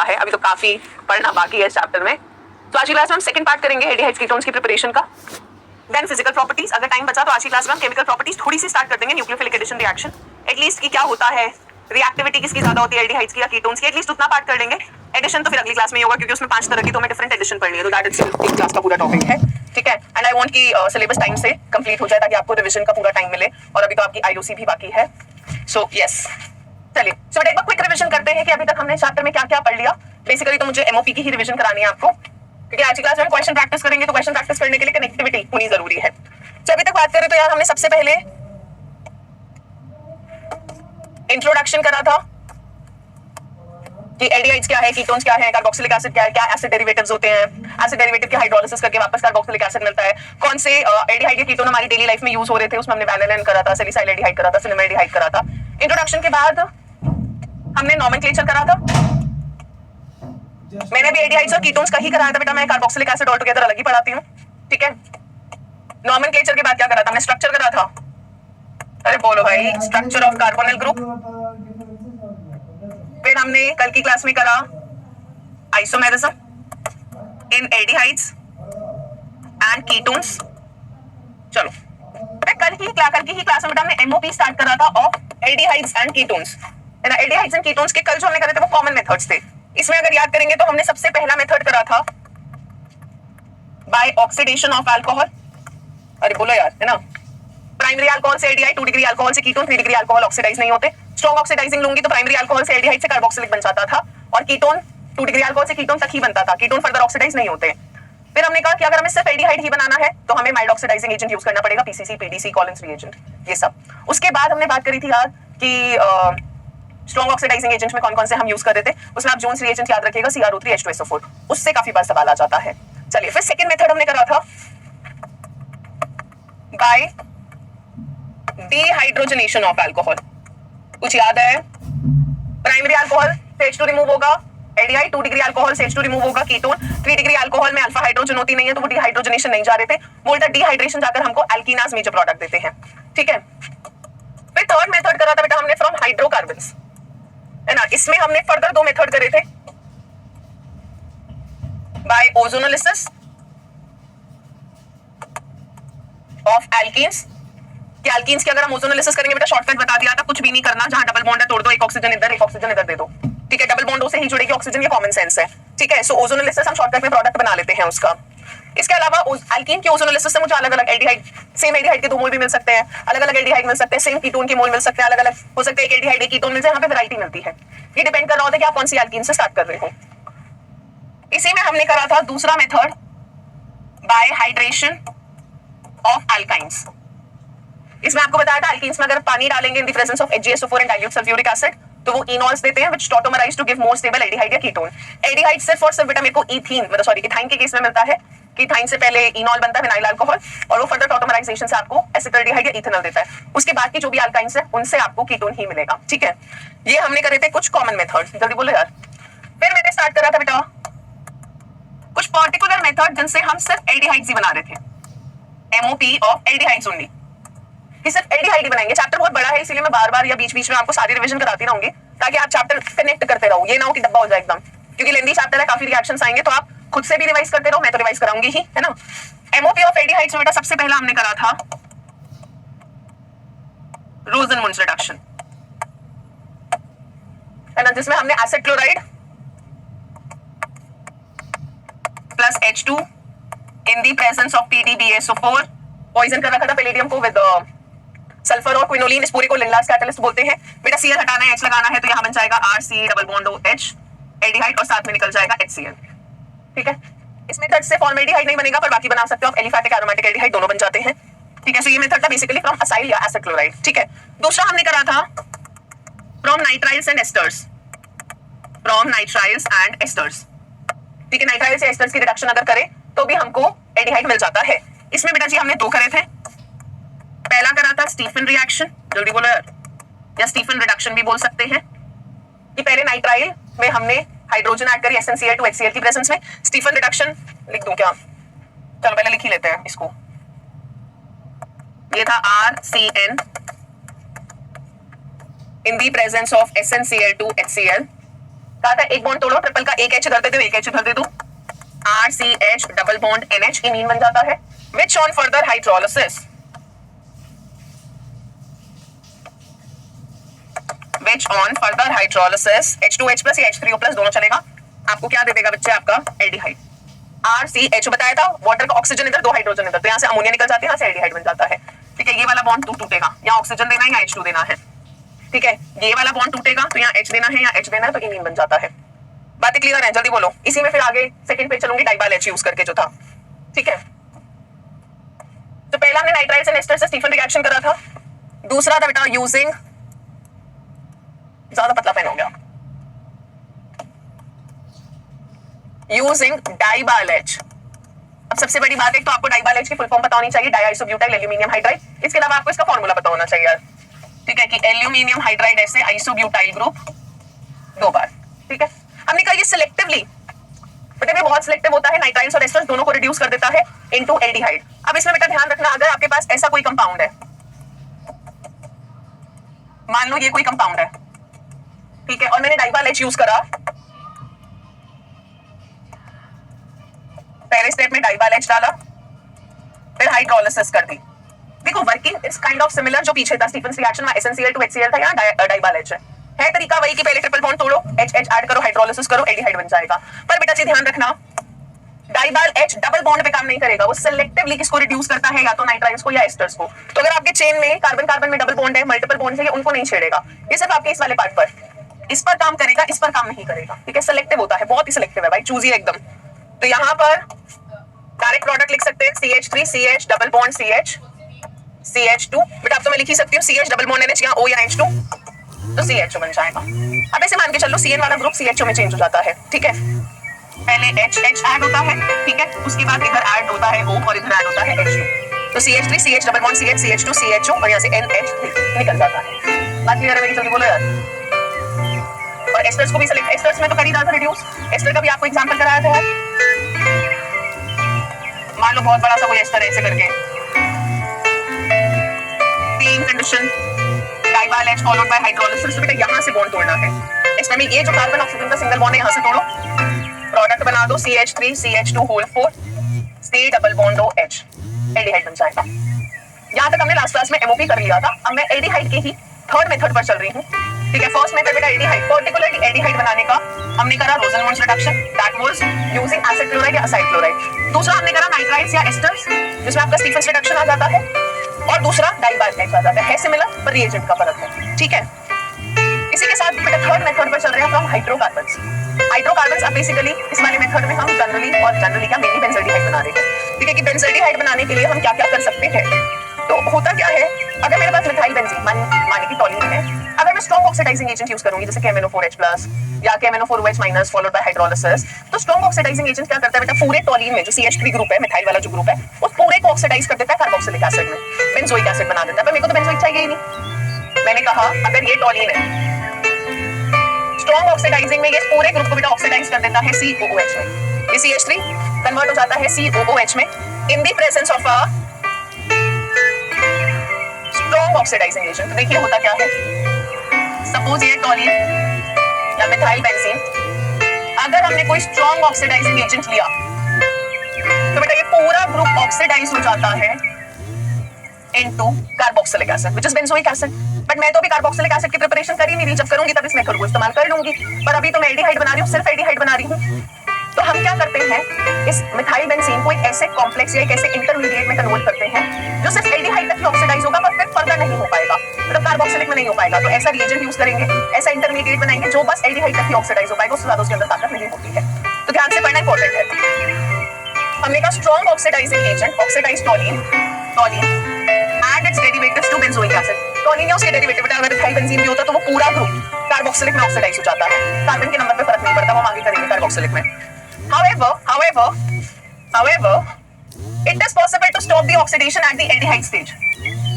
है, अभी तो काफी पढ़ना बाकी है इस चैप्टर में। तो आज की क्लास में हम सेकंड पार्ट करेंगे एल्डिहाइड्स कीटोन्स की प्रिपरेशन का। देन फिजिकल प्रॉपर्टीज, अगर टाइम बचा तो आज की क्लास में हम केमिकल प्रॉपर्टीज थोड़ी सी स्टार्ट कर देंगे, न्यूक्लियोफिलिक एडिशन रिएक्शन एटलीस्ट की क्या होता है, रिएक्टिविटी किसकी ज्यादा होती है एल्डिहाइड्स की या कीटोन्स की, एटलीस्ट उतना पार्ट कर लेंगे। एडिशन तो फिर अगली क्लास में ही होगा क्योंकि उसमें 5 तरह की तो हमें डिफरेंट एडिशन पढ़नी है, तो दैट इज एक क्लास का पूरा टॉपिक है, ठीक है। एंड आई वांट कि सिलेबस टाइम से कंप्लीट हो जाए ताकि आपको रिवीजन का पूरा टाइम मिले, और अभी तो आपकी आईओसी भी बाकी है। सो यस, चलिए सो एक बार क्विक रिवीजन करते हैं कि अभी तक हमने चैप्टर में क्या क्या पढ़ लिया। बेसिकली तो मुझे एमओपी की ही रिवीजन करानी है आपको, क्योंकि आज की क्लास में क्वेश्चन प्रैक्टिस करेंगे, तो क्वेश्चन प्रैक्टिस करने के लिए कनेक्टिविटी होनी जरूरी है। तो अभी तक बात करें तो यार हमने सबसे पहले इंट्रोडक्शन करा था कि एल्डिहाइड्स क्या है, कीटोन्स क्या है, कार्बोक्सिलिक एसिड क्या है, क्या एसिड डेरिवेटिव्स होते हैं, एसिड डेरिवेटिव की हाइड्रोलिसिस करके वापस कार्बोक्सिलिक एसिड मिलता है, कौन से एल्डिहाइड या कीटोन हमारी डेली लाइफ में यूज हो रहे थे, उसमें हमने वैलेन करा था, सैलिसाइल एल्डिहाइड करा था, सिनेमा एल्डिहाइड करा था। इंट्रोडक्शन के बाद हमने नॉमेनक्लेचर करा था। मैंने भी एल्डिहाइड्स और कीटोन्स का ही कराया था बेटा, मैं कार्बोक्सिलिक एसिड ऑल टुगेदर अलग ही पढ़ाती हूँ, ठीक है। नॉमेनक्लेचर के बाद क्या करा था हमने, स्ट्रक्चर करा था। अरे बोलो भाई, स्ट्रक्चर ऑफ कार्बोनिल ग्रुप। फिर हमने कल की क्लास में करा isomerism in aldehydes and ketones. चलो कल की क्लास में बेटा हमने एमओपी स्टार्ट करा था ऑफ एल्डिहाइड्स एंड कीटोन्स, है ना। एल्डिहाइड्स एंड कीटोन्स के कल जो हमने करे थे वो कॉमन मेथड्स थे। इसमें अगर याद करेंगे तो हमने सबसे पहला मेथड करा था बाय ऑक्सीडेशन ऑफ अल्कोहल। अरे बोलो यार, है ना। प्राइमरी अल्कोहल से एल्डिहाइड, 2 डिग्री अल्कोहल से कीटोन, 3 डिग्री अल्कोहल ऑक्सीडाइज नहीं होते। स्ट्रॉन्ग ऑक्सीडाइजिंग लूंगी तो प्राइमरी अल्कोहल से एल्डिहाइड से कार्बोक्सिलिक बन जाता था, और कीटोन 2 डिग्री अल्कोहल से कीटोन तक ही बनता था, कीटोन फर्दर ऑक्सीडाइज नहीं होते। फिर हमने कहा कि अगर हमें सिर्फ एल्डिहाइड ही बनाना है तो हमें माइल्ड ऑक्सीडाइजिंग एजेंट यूज करना पड़ेगा, पीसीसी, पीडीसी, कॉलिन्स रिएजेंट, ये सब। उसके बाद हमने बात करी थी यार कि स्ट्रॉन्ग ऑक्सीडाइजिंग एजेंट में कौन कौन से हम यूज कर रहे थे, उसमें आप जोन्स रिएजेंट याद रखिएगा, CrO3 H2SO4, उससे काफी बार सवाल आ जाता है। चलिए फिर सेकंड मेथड हमने करा था बाय डिहाइड्रोजनेशन ऑफ अल्कोहल। कुछ याद है? प्राइमरी अल्कोहल से H2 रिमूव होगा एल्डिहाइड, 2 डिग्री अल्कोहल से H2 रिमूव होगा कीटोन, 3 डिग्री अल्कोहल में अल्फा हाइड्रोजन होती नहीं है तो वो डिहाइड्रोजनेशन नहीं जा रहे थे, बोलता डिहाइड्रेशन जाकर हमको एल्कीनास मेजर प्रोडक्ट देते हैं, ठीक है। फिर थर्ड मेथड करा था बेटा हमने फ्रॉम हाइड्रोकार्बन्स, है ना। इसमें हमने फर्दर 2 मेथड करे थे बाय ओजोनोलिसिस ऑफ एल्कीन्स। कि एल्कीन्स की अगर हम ओजोनोलिसिस करेंगे बेटा, शॉर्टकट बता दिया था, कुछ भी नहीं करना, जहां डबल बॉन्ड है तोड़ दो, एक ऑक्सीजन इधर दे दो, ठीक है। डबल बॉन्डों से ही जुड़ेगी ऑक्सीजन, ये कॉमन सेंस है, ठीक है। सो ओजोनोलिसिस हम शॉर्टकट में प्रोडक्ट बना लेते हैं उसका। इसके अलावा एल्कीन के ओजोनोलिसिस से मुझे अलग अलग एल्डिहाइड, सेम एल्डिहाइड के 2 मोल भी मिल सकते हैं, अलग अलग एल्डिहाइड मिल सकते हैं, सेम कीटोन के मोल मिल सकते हैं, अलग अलग हो सकते हैं, एक एल्डिहाइड एक कीटोन मिल जाए, यहाँ पे वैरायटी मिलती है। ये डिपेंड कर रहा होता है कि आप कौन सी एल्कीन से स्टार्ट कर रहे हो। इसी में हमने करा था दूसरा method by hydration of alkynes. इसमें आपको बताया था एल्कीन्स में अगर पानी डालेंगे in the presence of HgSO4 and dilute sulphuric acid तो वो इनॉल्स देते हैं which tautomerise to give more stable aldehyde या कीटोन। एल्डिहाइड सिर्फ और सिर्फ बेटा मेरे को इथाइन के केस में मिलता है कि इथाइन से पहले इनॉल बनता है विनाइल अल्कोहल, और वो फर्दर टॉटोमराइजेशन से आपको एसिटाल्डिहाइड या इथेनॉल देता है। उसके बाद की जो भी अल्काइंस है उनसे आपको कीटोन ही मिलेगा, ठीक है। ये हमने करे थे कुछ कॉमन मेथड्स, जल्दी बोलो यार। फिर मैंने स्टार्ट करा था बेटा कुछ पर्टिकुलर मेथड जिनसे हम सिर्फ एल्डिहाइड्स ही बना रहे थे, एमओपी ऑफ एल्डिहाइड्स ओनली, कि सिर्फ एल्डिहाइड ही बनाएंगे। चैप्टर बहुत बड़ा है इसीलिए मैं बार-बार या बीच-बीच में आपको सारी रिवीजन कराती रहूंगी ताकि आप चैप्टर कनेक्ट करते रहो, ये ना हो कि डब्बा हो जाए एकदम, क्योंकि लेंदी चैप्टर है, काफी रिएक्शंस आएंगे, तो आप खुद से भी रिवाइज करते रहो, मैं तो रिवाइज कराऊंगी ही, है ना। एमओपी ऑफ एल्डिहाइड्स में बेटा सबसे पहला हमने करा था रोजन-मुंज रिडक्शन, है ना, जिसमें हमने acid chloride plus H2 in the presence of PdBaSO4 poison कर रखा था पैलेडियम को विद सल्फर और क्विनोलिन। इस पूरे को लिंडलास कैटलिस्ट बोलते हैं बेटा। Cl हटाना है, H लगाना है, तो यहां बन जाएगा RC double bond OH aldehyde, और साथ में निकल जाएगा HCl, ठीक है। इस मेथड से फॉर्मेल्डिहाइड नहीं बनेगा, पर बाकी बना सकते हो आप, एलिफैटिक एरोमेटिक एल्डिहाइड दोनों बन जाते हैं, ठीक है। सो ये मेथड था बेसिकली फ्रॉम असाइल या एसिड क्लोराइड, ठीक है। दूसरा हमने करा था from nitriles and asters, from nitriles and asters, ठीक है। नाइट्राइल्स या एस्टर्स की रिडक्शन अगर करें तो भी हमको एल्डिहाइड मिल जाता है। इसमें बेटा जी हमने 2 करे थे। पहला करा था स्टीफन रिएक्शन, जल्दी बोलो यार, या स्टीफन रिडक्शन भी बोल सकते हैं, कि पहले नाइट्राइल में हमने हाइड्रोजन ऐड करी SnCl2 HCl की प्रेजेंस में। स्टीफन रिडक्शन लिख दूं क्या? चलो पहले लिख ही लेते हैं इसको। ये था RCN in the presence of SnCl2 HCl कहा था एक बॉन्ड तोड़ो, ट्रिपल का एक एच इधर दे दो, एक एच इधर दे दो, RCH double bond NH imine बन जाता है। Which on further hydrolysis, which on further hydrolysis H2H plus या H3O प्लस दोनों चलेगा, आपको क्या दे देगा बच्चे, आपका एल्डिहाइड। RCH बताया था, वाटर का ऑक्सीजन इधर, दो हाइड्रोजन इधर, तो यहाँ से अमोनिया निकल जाती है, यहाँ से एल्डिहाइड बन जाता है। ठीक है, ये वाला बॉन्ड टूटेगा, यहाँ ऑक्सीजन देना है या H2 देना है। ठीक है, ये वाला बॉन्ड टूटेगा तो यहाँ H देना है या H देना है, तो इमीन बन जाता है। बातें क्लियर है, जल्दी बोलो। इसी में फिर आगे सेकंड पेज चलूंगी डाइबाल H यूज करके जो था। ठीक है, तो पहला हमने नाइट्राइल्स एंड एस्टर से स्टीफन रिएक्शन करा था, दूसरा था बेटा यूजिंग, ज्यादा पतला पेन हो गया, यूजिंग डाइबाल H। अब सबसे बड़ी बात है तो आपको डाइबाल H की फुल फॉर्म पता होनी चाहिए, डाइआइसोब्यूटाइल एल्यूमिनियम हाइड्राइड। इसके अलावा आपको इसका फॉर्मूला पता होना चाहिए यार। ठीक है, कि एल्यूमिनियम हाइड्राइड ऐसे आइसोब्यूटाइल ग्रुप 2 बार। ठीक है, हमने कहा ये सिलेक्टिवली, बेटा ये बहुत सिलेक्टिव होता है, नाइट्राइल्स और एस्टर्स दोनों को रिड्यूस कर देता है इनटू एल्डिहाइड। अब इसमें बेटा ध्यान रखना, अगर आपके पास ऐसा कोई कंपाउंड है, मान लो ये कोई कंपाउंड है, ठीक है, और मैंने डाइबाल H यूज करा, पहले स्टेप में डाइबाल H डाला, फिर हाइड्रोलिसिस कर दी। देखो working is kind of similar, जो पीछे था स्टीफन रिएक्शन में SnCl to HCl था, यहाँ डाइबाल H है तरीका वही कि पहले ट्रिपल बॉन्ड तोड़ो, H ऐड करो, हाइड्रोलिसिस करो, एल्डिहाइड बन जाएगा। पर बेटा ध्यान रखना, डाइबाल H डबल बॉन्ड पे काम नहीं करेगा, वो सेलेक्टिवली किसको रिड्यूस करता है, या तो नाइट्राइल्स को या एस्टर्स को। तो अगर आपके चेन में कार्बन कार्बन में डबल बॉन्ड है, मल्टीपल बॉन्ड है, ये उनको नहीं छेड़ेगा, ये सिर्फ आपके इस वाले पार्ट पर, इस पर काम करेगा, इस पर काम नहीं करेगा। ठीक है, सेलेक्टिव होता है, बहुत ही सेलेक्टिव है भाई, चूजी एकदम। तो यहाँ पर डायरेक्ट प्रोडक्ट लिख सकते हैं CH3 CH डबल बॉन्ड CH CH2, बेटा अब तो मैं लिख ही सकती हूँ CH डबल बॉन्ड NH, यहाँ O या H2, तो CHO बन जाएगा। अब ऐसे मान के चलो CN वाला ग्रुप CHO में चेंज हो जाता है। ठीक है, पहले H ऐड होता है, ठीक है, उसके बाद इधर ऐड होता है O और इधर ऐड होता है H2, तो CH3 CH डबल बॉन्ड CH CH2 CHO और यहाँ से NH3 निकल जाता है। बात क्लियर है मेरी, जल्दी बोलो यार। और एस्टर्स को भी सेलेक्ट, एस्टर्स में तो कर ही रहा था रिड्यूस, एस्टर का भी आपको एग्जांपल कराया था यार। मान लो बहुत बड़ा सा कोई एस्टर ऐसे करके, तीन condition, डाइबाल H followed by hydrolysis, तो बेटा यहाँ से बॉन्ड तोड़ना है। इसमें ये जो कार्बन ऑक्सीजन का सिंगल बॉन्ड है यहाँ से तोड़ो, प्रोडक्ट बना दो CH3 CH2 whole 4 C double bond OH, aldehyde बन जाएगा। यहाँ तक हमने लास्ट क्लास में MOP कर लिया था, अब मैं एल्डिहाइड के ही थर्ड मेथड पर चल रही हूँ। ठीक है, फर्स्ट मेथड बेटा एल्डिहाइड, पर्टिकुलरली एल्डिहाइड बनाने का हमने करा Rosenmund's reduction, that was using acid chloride या असाइड क्लोराइड। दूसरा हमने करा नाइट्राइल्स या एस्टर्स, जिसमें आपका स्टीफन रिडक्शन आ जाता है, और दूसरा डाइबाल H आ जाता है सिमिलर, पर रिएजेंट का फर्क है। ठीक है, इसी के साथ बेटा थर्ड मेथड पर चल रहे हैं फ्रॉम हाइड्रोकार्बन्स। हाइड्रोकार्बन्स अब बेसिकली इस वाले मेथड में हम जनरली क्या मेनली बेंजोल्डिहाइड बना रहे हैं। ठीक है, कि बेंजोल्डिहाइड बनाने के लिए हम क्या क्या कर सकते हैं। तो होता क्या है, अगर मेरे पास मिथाइल बेंजीन माने की टॉलीन है, अगर मैं स्ट्रॉन्ग ऑक्सीडाइजिंग एजेंट यूज करूंगी जैसे KMnO4H+ या KMnO4OH- फॉलोड बाय हाइड्रोलिसिस, तो स्ट्रॉन्ग ऑक्सीडाइजिंग एजेंट क्या करता है बेटा, पूरे टॉलीन में जो CH3 ग्रुप है, मिथाइल वाला जो ग्रुप है, उस पूरे को ऑक्सीडाइज कर देता है कार्बोक्सिलिक एसिड में, बेंजोइक एसिड बना देता है। पर मेरे को तो बेंजोइक चाहिए ही नहीं। मैंने कहा अगर ये टॉलीन है, स्ट्रॉन्ग ऑक्सीडाइजिंग में ये पूरे ग्रुप को बेटा ऑक्सीडाइज कर देता है COOH में, ये CH3 कन्वर्ट हो जाता है COOH में in the presence of a strong oxidising agent. तो देखिए होता क्या है, सपोज ये टॉलीन या मिथाइल बेंजीन, अगर हमने कोई स्ट्रॉन्ग ऑक्सीडाइजिंग एजेंट लिया तो बेटा ये पूरा ग्रुप ऑक्सीडाइज हो जाता है into carboxylic acid which is benzoic acid. But मैं तो भी कार्बोक्सिलिक एसिड की प्रिपरेशन कर ही नहीं रही, जब करूंगी तब इस मेथड को इस्तेमाल कर लूंगी, पर अभी तो मैं एल्डिहाइड बना रही हूँ, सिर्फ एल्डिहाइड बना रही हूँ। तो हम क्या करते हैं, इस मिथाइल बेंजीन को एक ऐसे कॉम्प्लेक्स या एक ऐसे इंटरमीडिएट में कन्वर्ट करते हैं जो सिर्फ एल्डिहाइड तक ही ऑक्सीडाइज होगा, पर फिर फर्दर नहीं हो पाएगा, मतलब कार्बोक्सिलिक में नहीं हो पाएगा। तो ऐसा रिएजेंट यूज करेंगे, ऐसा इंटरमीडिएट बनाएंगे जो बस एल्डिहाइड तक ही ऑक्सीडाइज हो पाएगा, उससे ज्यादा उसके अंदर ताकत नहीं होती है। तो ध्यान से पढ़ना इंपॉर्टेंट है। हमने कहा strong oxidising agent oxidise toluene and its derivatives to benzoic acid. Toluene या उसके डेरिवेटिव बेटा अगर मिथाइल बेंजीन भी होता तो वो पूरा ग्रुप कार्बोक्सिलिक में ऑक्सीडाइज हो जाता है, कार्बन के नंबर पे फर्क नहीं पड़ता, वो आगे करेंगे कार्बोक्सिलिक में। However, it is possible to stop the oxidation at the aldehyde stage.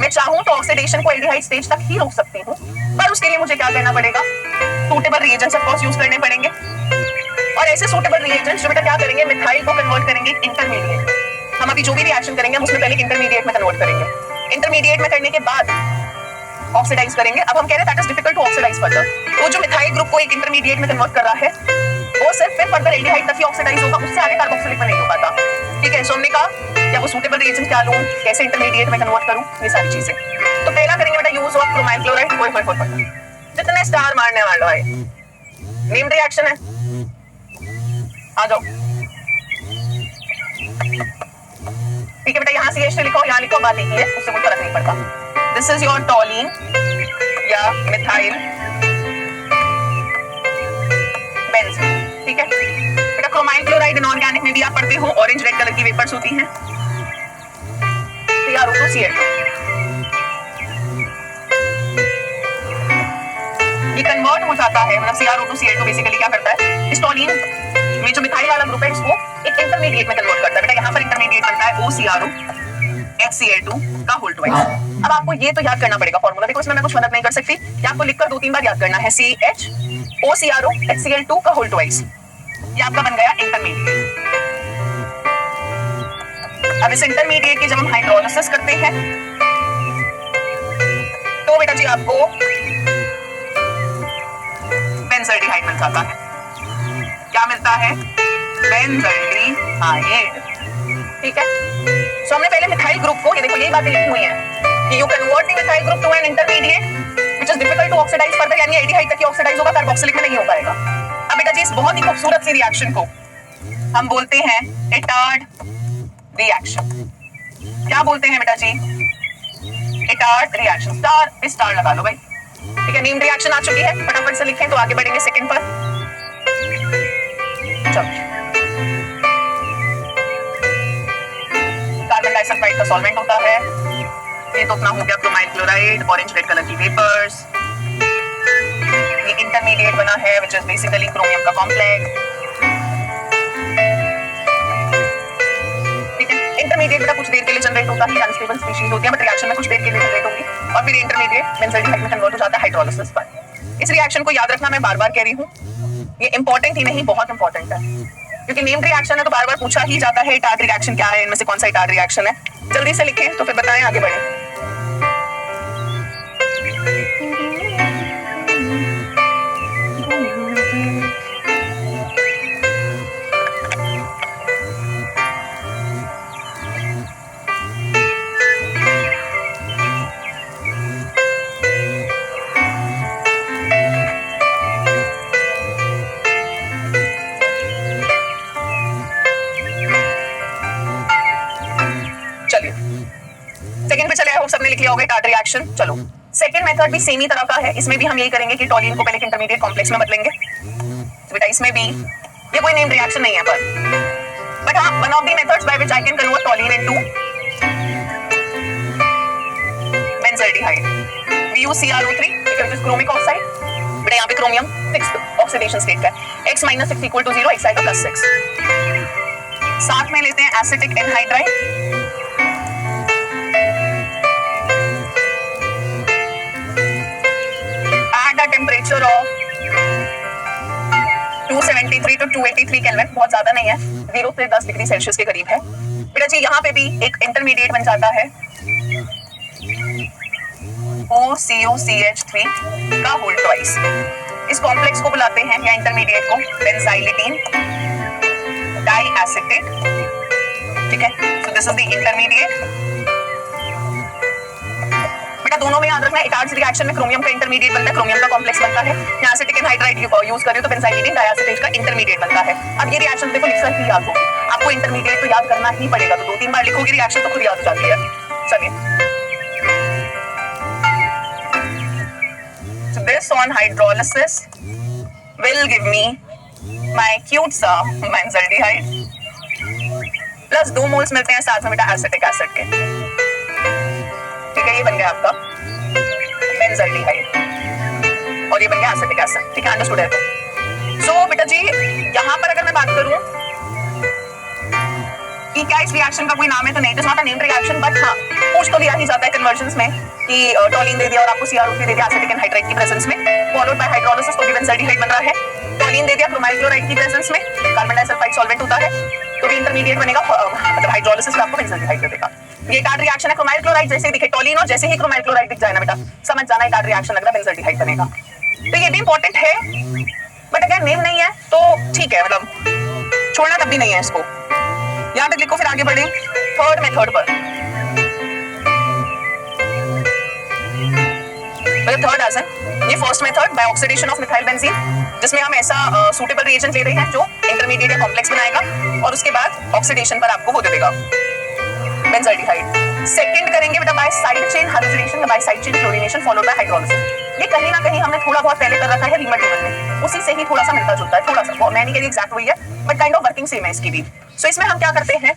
मैं चाहूँ तो ऑक्सीडेशन को एल्डिहाइड स्टेज तक ही रोक सकती हूँ, पर उसके लिए मुझे क्या करना पड़ेगा, suitable reagents of course use करने पड़ेंगे। और ऐसे सूटेबल रिएजेंट्स जो बेटा क्या करेंगे, मिथाइल को कन्वर्ट करेंगे इंटरमीडिएट। हम अभी जो भी रिएक्शन करेंगे हम उसमें पहले इंटरमीडिएट में कन्वर्ट करेंगे। इंटरमीडिएट में करने के बाद ऑक्सीडाइज करेंगे। अब हम कह रहे हैं that is difficult to oxidise further. तो जो मिथाइल ग्रुप को एक इंटरमीडिएट में कन्वर्ट कर रहा है वो सिर्फ फिर फर्दर एल्डिहाइड तक ही ऑक्सीडाइज होगा, उससे आगे कार्बोक्सिलिक में नहीं हो पाता। ठीक है, सो हमने कहा क्या वो सूटेबल रिएजेंट क्या लूं, कैसे इंटरमीडिएट में कन्वर्ट करूं, ये सारी चीजें। तो पहला करेंगे बेटा यूज ऑफ क्रोमाइल क्लोराइड। होय जितने स्टार मारने वाला है नेम रिएक्शन है, आ जाओ। ठीक है बेटा, यहाँ CH3 लिखो, यहाँ लिखो, बात एक ही है, उससे कोई फर्क नहीं पड़ता। दिस इज योर टॉलिन या मिथाइल बेंजीन। ठीक है बेटा, क्रोमाइल क्लोराइड इनऑर्गेनिक में भी आप पढ़ते हो, ऑरेंज रेड कलर की वेपर्स होती हैं। CrO2Cl2 ये कन्वर्ट हो जाता है, मतलब CrO2Cl2 बेसिकली क्या करता है, इस टॉलिन में जो मिथाइल वाला ग्रुप है इसको एक इंटरमीडिएट में कन्वर्ट करता है। बेटा यहाँ पर इंटरमीडिएट बनता है OCrO का होल ट्वाइस। अब आपको ये तो याद करना पड़ेगा फॉर्मूला, देखो इसमें मैं कुछ मदद नहीं कर सकती, ये आपको लिखकर 2-3 बार याद करना है। CHOCrO का होल ट्वाइस, ये आपका बन गया इंटरमीडिएट। अब इस इंटरमीडिएट की जब हम हाइड्रोलिसिस करते हैं तो बेटा जी आपको बेंजल्डिहाइड मिल जाता है। क्या मिलता है? बेंजल्डिहाइड। ठीक है, सो हमने पहले मिथाइल ग्रुप को, ये देखो यही बातें लिखी हुई हैं कि you convert the methyl group to an intermediate which is difficult to oxidise further, यानी एल्डिहाइड तक ही ऑक्सीडाइज होगा, कार्बोक्सिलिक में नहीं हो पाएगा। अब बेटा जी इस बहुत ही खूबसूरत सी रिएक्शन को हम बोलते हैं इटार्ड रिएक्शन। क्या बोलते हैं बेटा जी? Etard reaction. स्टार लगा लो भाई। ठीक है, नेम रिएक्शन आ चुकी है, फटाफट से लिखें तो आगे बढ़ेंगे सेकंड पर। चलो, कार्बन डाइसल्फाइड का सॉल्वेंट होता है, ये तो अपना हो गया chromyl chloride, orange red colour की वेपर्स। ये इंटरमीडिएट बना है व्हिच इज बेसिकली क्रोमियम का कॉम्प्लेक्स। ठीक है, इंटरमीडिएट बेटा कुछ देर के लिए जनरेट होता है, अनस्टेबल स्पीशीज होती है, बट रिएक्शन में कुछ देर के लिए जनरेट होगी और फिर इंटरमीडिएट बेंजल्डिहाइड में कन्वर्ट हो जाता है हाइड्रोलिसिस पर। इस रिएक्शन को याद रखना, मैं बार-बार कह रही हूं, ये इंपॉर्टेंट ही नहीं बहुत इंपॉर्टेंट है, क्योंकि नेम्ड रिएक्शन है तो बार-बार पूछा ही जाता है इटार्ड रिएक्शन क्या है, इनमें से कौन सा इटार्ड रिएक्शन है। जल्दी से लिखें तो फिर बताएं, आगे बढ़ें। सेकंड पे चले, आई होप सबने लिख लिया होगा इटार्ड रिएक्शन। चलो, सेकंड मेथड भी सेम ही तरह का है, इसमें भी हम यही करेंगे कि टॉलिन को पहले एक इंटरमीडिएट कॉम्प्लेक्स में बदलेंगे। तो बेटा इसमें भी ये कोई नेम्ड रिएक्शन नहीं है बट हाँ, one of the methods by which I can convert toluene into benzaldehyde, we use CrO3 which is chromic oxide। बेटा यहाँ पे क्रोमियम 6th ऑक्सीडेशन स्टेट का है, x - 6 = 0, x आएगा +6। साथ में लेते हैं acetic anhydride, temperature of 273 to 283 kelvin, बहुत ज्यादा नहीं है, 0 से 10 डिग्री सेल्सियस के करीब है। बेटा जी यहाँ पे भी एक इंटरमीडिएट बन जाता है OCOCH3 का होल ट्वाइस। इस कॉम्प्लेक्स को बुलाते हैं या इंटरमीडिएट को बेंजाइलिडीन डाइएसिटेट। ठीक है, so this is the intermediate. दोनों में याद रखना, इटार्ड रिएक्शन में क्रोमियम का इंटरमीडिएट बनता है, क्रोमियम का कॉम्प्लेक्स बनता है। यहाँ एसिटिक एनहाइड्राइड यूज करें तो बेंजाइलिडीन डाइएसिटेट का इंटरमीडिएट बनता है। अब ये रिएक्शन देखो लिख सकती याद होगी, आपको इंटरमीडिएट तो याद करना ही पड़ेगा, तो 2-3 बार लिखोगे रिएक्शन तो खुद याद हो जाती है। चलिए, so this on hydrolysis will give me my cute सा बेंजल्डिहाइड प्लस 2 मोल्स मिलते हैं साथ में बेटा एसिटिक एसिड के। ठीक है, ये बन गया आपका बेंजल्डिहाइड और ये बन गया एसिटिक एसिड। ठीक है, अंडरस्टूड है। सो बेटा जी यहाँ पर अगर मैं बात करूं कि क्या इस रिएक्शन का कोई नाम है, तो नहीं, it is not a named reaction, but हाँ पूछ तो लिया ही जाता है कन्वर्जन्स में कि टॉलिन दे दिया और आपको CrO3 दे दिया एसिटिक एनहाइड्राइड की प्रेजेंस में, फॉलोड बाय हाइड्रोलिसिस तो भी बेंजल्डिहाइड बन रहा है। टॉलिन दे दिया क्रोमाइल क्लोराइड की प्रेजेंस में, कार्बन डाइसल्फाइड सॉल्वेंट होता है तो भी इंटरमीडिएट बनेगा, मतलब हाइड्रोलिसिस में आपको बेंजल्डिहाइड दे देगा। ये टार्ड रिएक्शन है क्रोमाइल क्लोराइड जैसे दिखे टोलिन और जैसे ही क्रोमाइल क्लोराइड दिख जाए ना बेटा समझ जाना टार्ड रिएक्शन लग रहा है बेंजल्डिहाइड बनेगा। तो ये भी इंपॉर्टेंट है बट अगर नेम नहीं है तो ठीक है, मतलब छोड़ना तब भी नहीं है इसको। यहां तक लिखो फिर आगे बढ़े थर्ड मेथड पर। थर्ड आसन ये first method by oxidation of methyl benzene, जिसमें हम ऐसा सूटेबल रिएजेंट ले रहे हैं जो इंटरमीडिएट या कॉम्प्लेक्स बनाएगा और उसके बाद ऑक्सीडेशन पर आपको वो दे देगा बेंजल्डिहाइड। सेकंड करेंगे बेटा बाय साइड चेन हाइड्रोजनेशन या by side chain chlorination followed by hydrolysis. ये कहीं ना कहीं हमने थोड़ा बहुत पहले कर रखा है रीमर टेबल में, उसी से ही थोड़ा सा मिलता जुलता है, थोड़ा सा, मैं नहीं कह रही एग्जैक्ट वही है but kind of working same है इसकी भी। सो इसमें हम क्या करते हैं,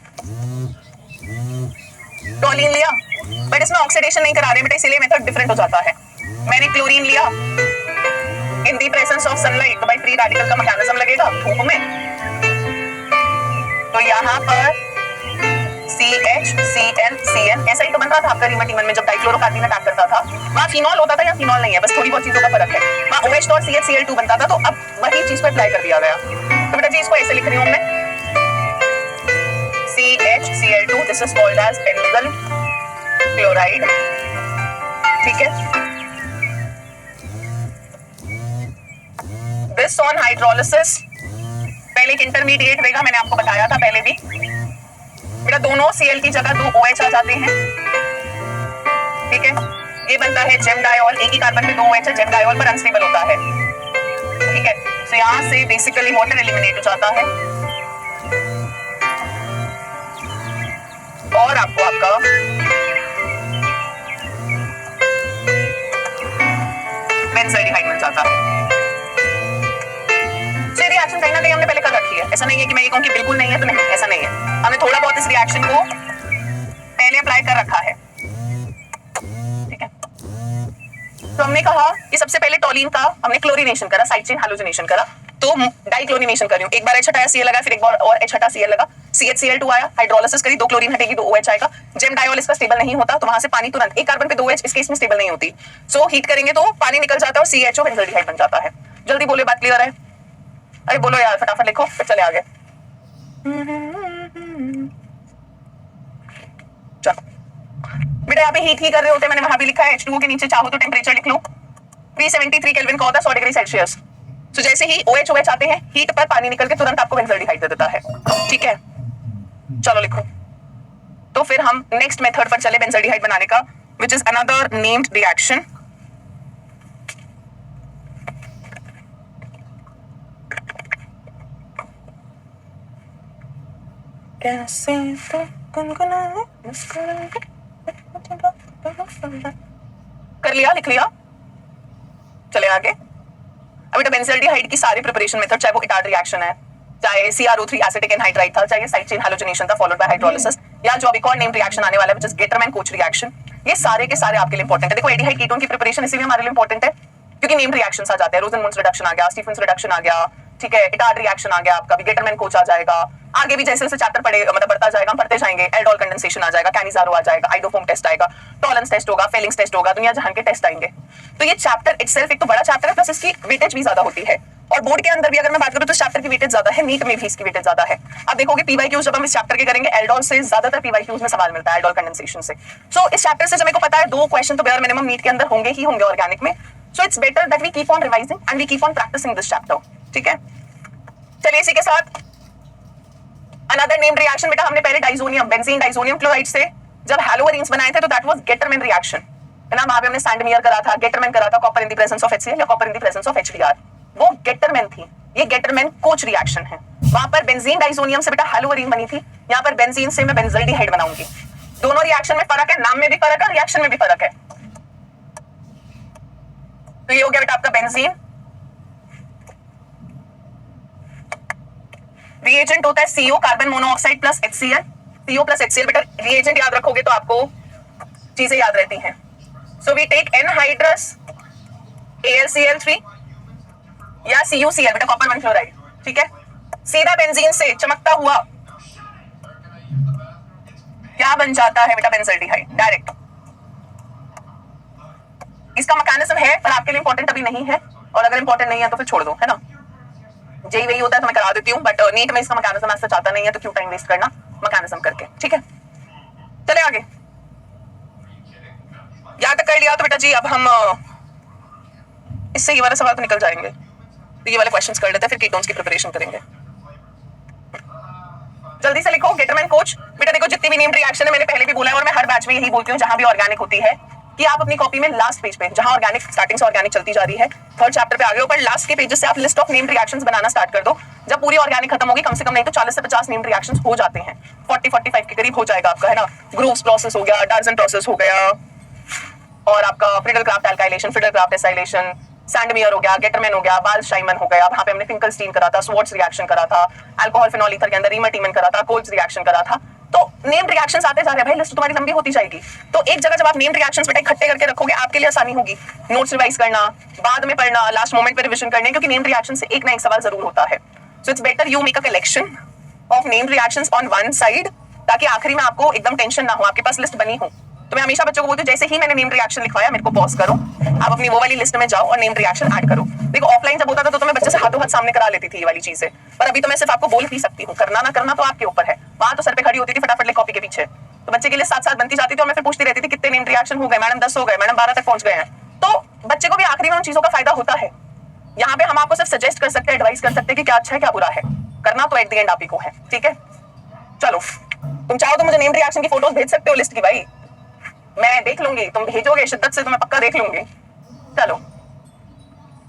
टोलिन लिया बट इसमें ऑक्सीडेशन नहीं करा रहे बेटा, इसीलिए मेथड डिफरेंट हो जाता है। मैंने क्लोरीन लिया इन दी प्रेजेंस ऑफ सनलाइट, तो भाई फ्री रेडिकल का मैकेनिज्म लगेगा धूप में, तो यहाँ पर CHClCN ऐसा ही तो बन रहा था आपका रीमर में जब डाइक्लोरोकार्बन अटैक करता था, वहाँ फिनॉल होता था या फिनॉल नहीं है, बस थोड़ी बहुत चीजों का फर्क है। वहाँ OH और CHCl2 बनता था, तो अब वही चीज को अप्लाई कर दिया गया। तो बेटा जी इसको ऐसे लिख रही हूँ मैं CHCl2, this is called as benzal chloride, ठीक है। दिस ऑन हाइड्रोलिसिस पहले एक इंटरमीडिएट रहेगा, मैंने आपको बताया था पहले भी बेटा, दोनों Cl की जगह 2 OH आ जाते हैं, ठीक है। ये बनता है जेम डायोल, एक ही कार्बन पे 2 OH है, जेम डायोल पर अनस्टेबल होता है, ठीक है। तो यहां से बेसिकली वाटर एलिमिनेट हो जाता है और आपको आपका बेंजल्डिहाइड मिल जाता है। रिएक्शन कहीं ना कहीं हमने पहले कर रखी है, ऐसा नहीं है कि मैं ये कहूं कि बिल्कुल नहीं है तो नहीं, ऐसा नहीं है, हमने थोड़ा बहुत इस रिएक्शन को पहले अप्लाई कर रखा है, ठीक है। तो हमने कहा कि सबसे पहले टोलिन का हमने क्लोरीनेशन करा, साइड चेन हैलोजनेशन करा, तो डाइक्लोरीनेशन कर रही हूं, एक बार H हटाया Cl लगा, फिर एक बार और H हटा Cl लगा, CHCl2 आया, हाइड्रोलिसिस करी, 2 क्लोरीन हटेगी 2 OH आएगा, जेम डायोल इसका स्टेबल नहीं होता तो वहां से पानी तुरंत, एक कार्बन पे 2 OH इस केस में स्टेबल नहीं होती, सो हीट करेंगे तो पानी निकल जाता है और CHO बेंजल्डिहाइड बन जाता है। जल्दी बोले, बात क्लियर है? अरे बोलो यार फटाफट लिखो फिर चले आगे। चलो बेटा यहाँ पे हीट ही कर रहे होते, मैंने वहां भी लिखा है H2O के नीचे चाहो तो टेम्परेचर लिख लो 373 केल्विन का होता है 100 डिग्री सेल्सियस। तो जैसे ही OH आते हैं हीट पर पानी निकल के तुरंत आपको बेंजल्डिहाइड दे देता है, ठीक है। चलो लिखो, तो फिर हम नेक्स्ट मेथड पर चले बेंजल्डिहाइड बनाने का, which is another named reaction. कैसे तो गुनगुनाए मुस्कुराए, कर लिया, लिख लिया, चले आगे। अब बेटा बेंजल्डिहाइड की सारी प्रिपरेशन मेथड, चाहे वो इटार्ड रिएक्शन है, चाहे CrO3 एसिटिक एनहाइड्राइड था, चाहे साइड चेन हैलोजनेशन था फॉलोड बाय हाइड्रोलिसिस, या जो अभी और नेम रिएक्शन आने वाला है which is Gattermann coach reaction, ये सारे के सारे आपके लिए इंपॉर्टेंट है। देखो एल्डिहाइड कीटोन की प्रिपरेशन इसीलिए हमारे लिए इंपॉर्टेंट है क्योंकि नेम रिएक्शंस आ जाते हैं, रोजनमुंड्स रिडक्शन आ गया, स्टीफेंस रिडक्शन आ गया, ठीक है, इटार्ड रिएक्शन आ गया, आपका भी गेटरमैन कोच आ जाएगा, आगे भी जैसे जैसे चैप्टर पढ़े मतलब बढ़ता जाएगा हम पढ़ते जाएंगे, एल्डोल कंडेंसेशन आ जाएगा, कैनिजारो आ जाएगा, आइडोफोम टेस्ट आएगा, टॉलरेंस टेस्ट होगा, फेलिंग्स टेस्ट होगा, दुनिया जहां के टेस्ट आएंगे। तो ये चैप्टर इटसेल्फ एक तो बड़ा चैप्टर है, प्लस इसकी वेटेज भी ज्यादा होती है, और बोर्ड के अंदर भी अगर मैं बात करूं तो चैप्टर की वेटेज ज्यादा है, नीट में भी इसकी वेटेज ज्यादा है। आप देखोगे पीवाईक्यूज जब हम इस चैप्टर के करेंगे, एल्डोल से ज्यादातर पीवाईक्यूज में सवाल मिलता है, एल्डोल कंडेंसेशन से। सो इस चैप्टर से जब मेरे को पता है 2 क्वेश्चन तो बेयर मिनिमम नीट के अंदर होंगे ही होंगे ऑर्गेनिक में, so it's better that we keep on revising and we keep on practising this chapter, ठीक है। चलिए इसी के साथ अनदर नेम्ड रिएक्शन बेटा, हमने पहले डाइजोनियम बेंजीन डाइजोनियम क्लोराइड से जब हैलोअरीन्स बनाए थे तो दैट वाज गेटरमैन रिएक्शन, है ना। वहां पे हमने सैंडमियर करा था, गेटरमैन करा था, copper in the presence of HCl या copper in the presence of HBr, वो गेटरमैन थी। ये गेटरमैन कोच रिएक्शन है, वहां पर बेंजीन डाइजोनियम से बेटा हैलोअरीन बनी थी, यहाँ पर बेंजीन से मैं बेंजल्डिहाइड बनाऊंगी। दोनों रिएक्शन में फर्क है, नाम में भी फर्क है, रिएक्शन में भी फर्क है। तो ये हो गया बेटा आपका बेंजीन, रिएजेंट होता है CO carbon monoxide plus HCl, CO plus HCl बेटा रिएजेंट याद रखोगे तो आपको चीजें याद रहती हैं। So we take anhydrous AlCl3 या CuCl बेटा कॉपर 1 क्लोराइड, ठीक है। सीधा बेंजीन से चमकता हुआ क्या बन जाता है बेटा बेंजल्डिहाइड डायरेक्ट। इसका मैकेनिज्म है पर आपके लिए इंपॉर्टेंट अभी नहीं है, और अगर इंपॉर्टेंट नहीं है तो फिर छोड़ दो, है ना। जेई वही होता है तो मैं करा देती हूँ, बट नीट में इसका मैकेनिज्म ऐसा चाहता नहीं है तो क्यों टाइम वेस्ट करना मैकेनिज्म करके, ठीक है। चले आगे। यहाँ तक कर लिया तो बेटा जी अब हम इससे ये वाला सवाल तो निकल जाएंगे, तो ये वाले क्वेश्चंस कर लेते हैं, फिर कीटोन्स की प्रिपरेशन करेंगे। जल्दी से लिखो गेटरमैन कोच। बेटा देखो जितनी भी नेम्ड रिएक्शन है मैंने पहले भी बोला है और मैं हर बैच में यही बोलती हूँ जहां भी ऑर्गेनिक होती है कि आप अपनी कॉपी में लास्ट पेज पे जहां ऑर्गेनिक स्टार्टिंग से ऑर्गेनिक चलती जा रही है, थर्ड चैप्टर पे आ गए ऊपर लास्ट के पेजेस से आप list of named reactions banana start कर दो। जब पूरी ऑर्गेनिक खत्म होगी कम से कम नहीं तो 40 से 50 नेम्ड रिएक्शंस हो जाते हैं, 40-45 के करीब हो जाएगा आपका, है ना। ग्रूव्स प्रोसेस हो गया, डार्जन प्रोसेस हो गया, और आपका Friedel Crafts alkylation, Friedel Crafts acylation, Sandmeyer हो गया, गेटरमैन हो गया, बाल्स-शाइमन हो गया, वहां पे हमने फिंकलस्टीन करा था, स्वॉर्ट्स रिएक्शन करा था, अल्कोहल फिनोल ईथर के अंदर रीमर्टीमन करा था, कोल्स रिएक्शन करा था। तो नेम्ड रिएक्शंस आते जा रहे हैं भाई, लिस्ट तुम्हारी लंबी होती जाएगी। तो एक जगह जब आप नेम्ड रिएक्शंस बेटा इकट्ठे करके रखोगे आपके लिए आसानी होगी नोट्स रिवाइज करना, बाद में पढ़ना, लास्ट मोमेंट पे रिवीजन करने, क्योंकि नेम्ड रिएक्शन से एक ना एक सवाल जरूर होता है। सो it's better you make a collection of named reactions on one side, ताकि आखिरी में आपको एकदम टेंशन ना हो, आपके पास लिस्ट बनी हो। तो मैं हमेशा बच्चों को बोलती हूँ जैसे ही मैंने नेम्ड रिएक्शन लिखवाया मेरे को पॉज करो, आप अपनी वो वाली लिस्ट में जाओ और नेम्ड रिएक्शन ऐड करो। देखो ऑफलाइन जब होता था तो मैं बच्चे से हाथों हाथ सामने करा लेती थी ये वाली चीजें, पर अभी तो मैं सिर्फ आपको बोल ही सकती हूँ, करना ना करना तो आपके ऊपर है। वहां तो सर पे खड़ी होती थी फटाफट ले कॉपी के पीछे, तो बच्चे के लिए साथ साथ बनती जाती थी और मैं फिर पूछती रहती थी कितने नेम्ड रिएक्शन हो गए मैडम, 10 हो गए मैडम, 12 तक पहुंच गए हैं। तो बच्चे को भी आखिरी में उन चीजों का फायदा होता है। यहाँ पे हम आपको सिर्फ सजेस्ट कर सकते हैं, एडवाइस कर सकते हैं कि क्या अच्छा है क्या बुरा है, करना तो एट द एंड आप ही को है, ठीक है। चलो तुम चाहो तो मुझे नेम्ड रिएक्शन की फोटोज भेज सकते हो लिस्ट की भाई, मैं देख लूंगी, तुम भेजोगे शिद्दत से तो मैं पक्का देख लूंगी। चलो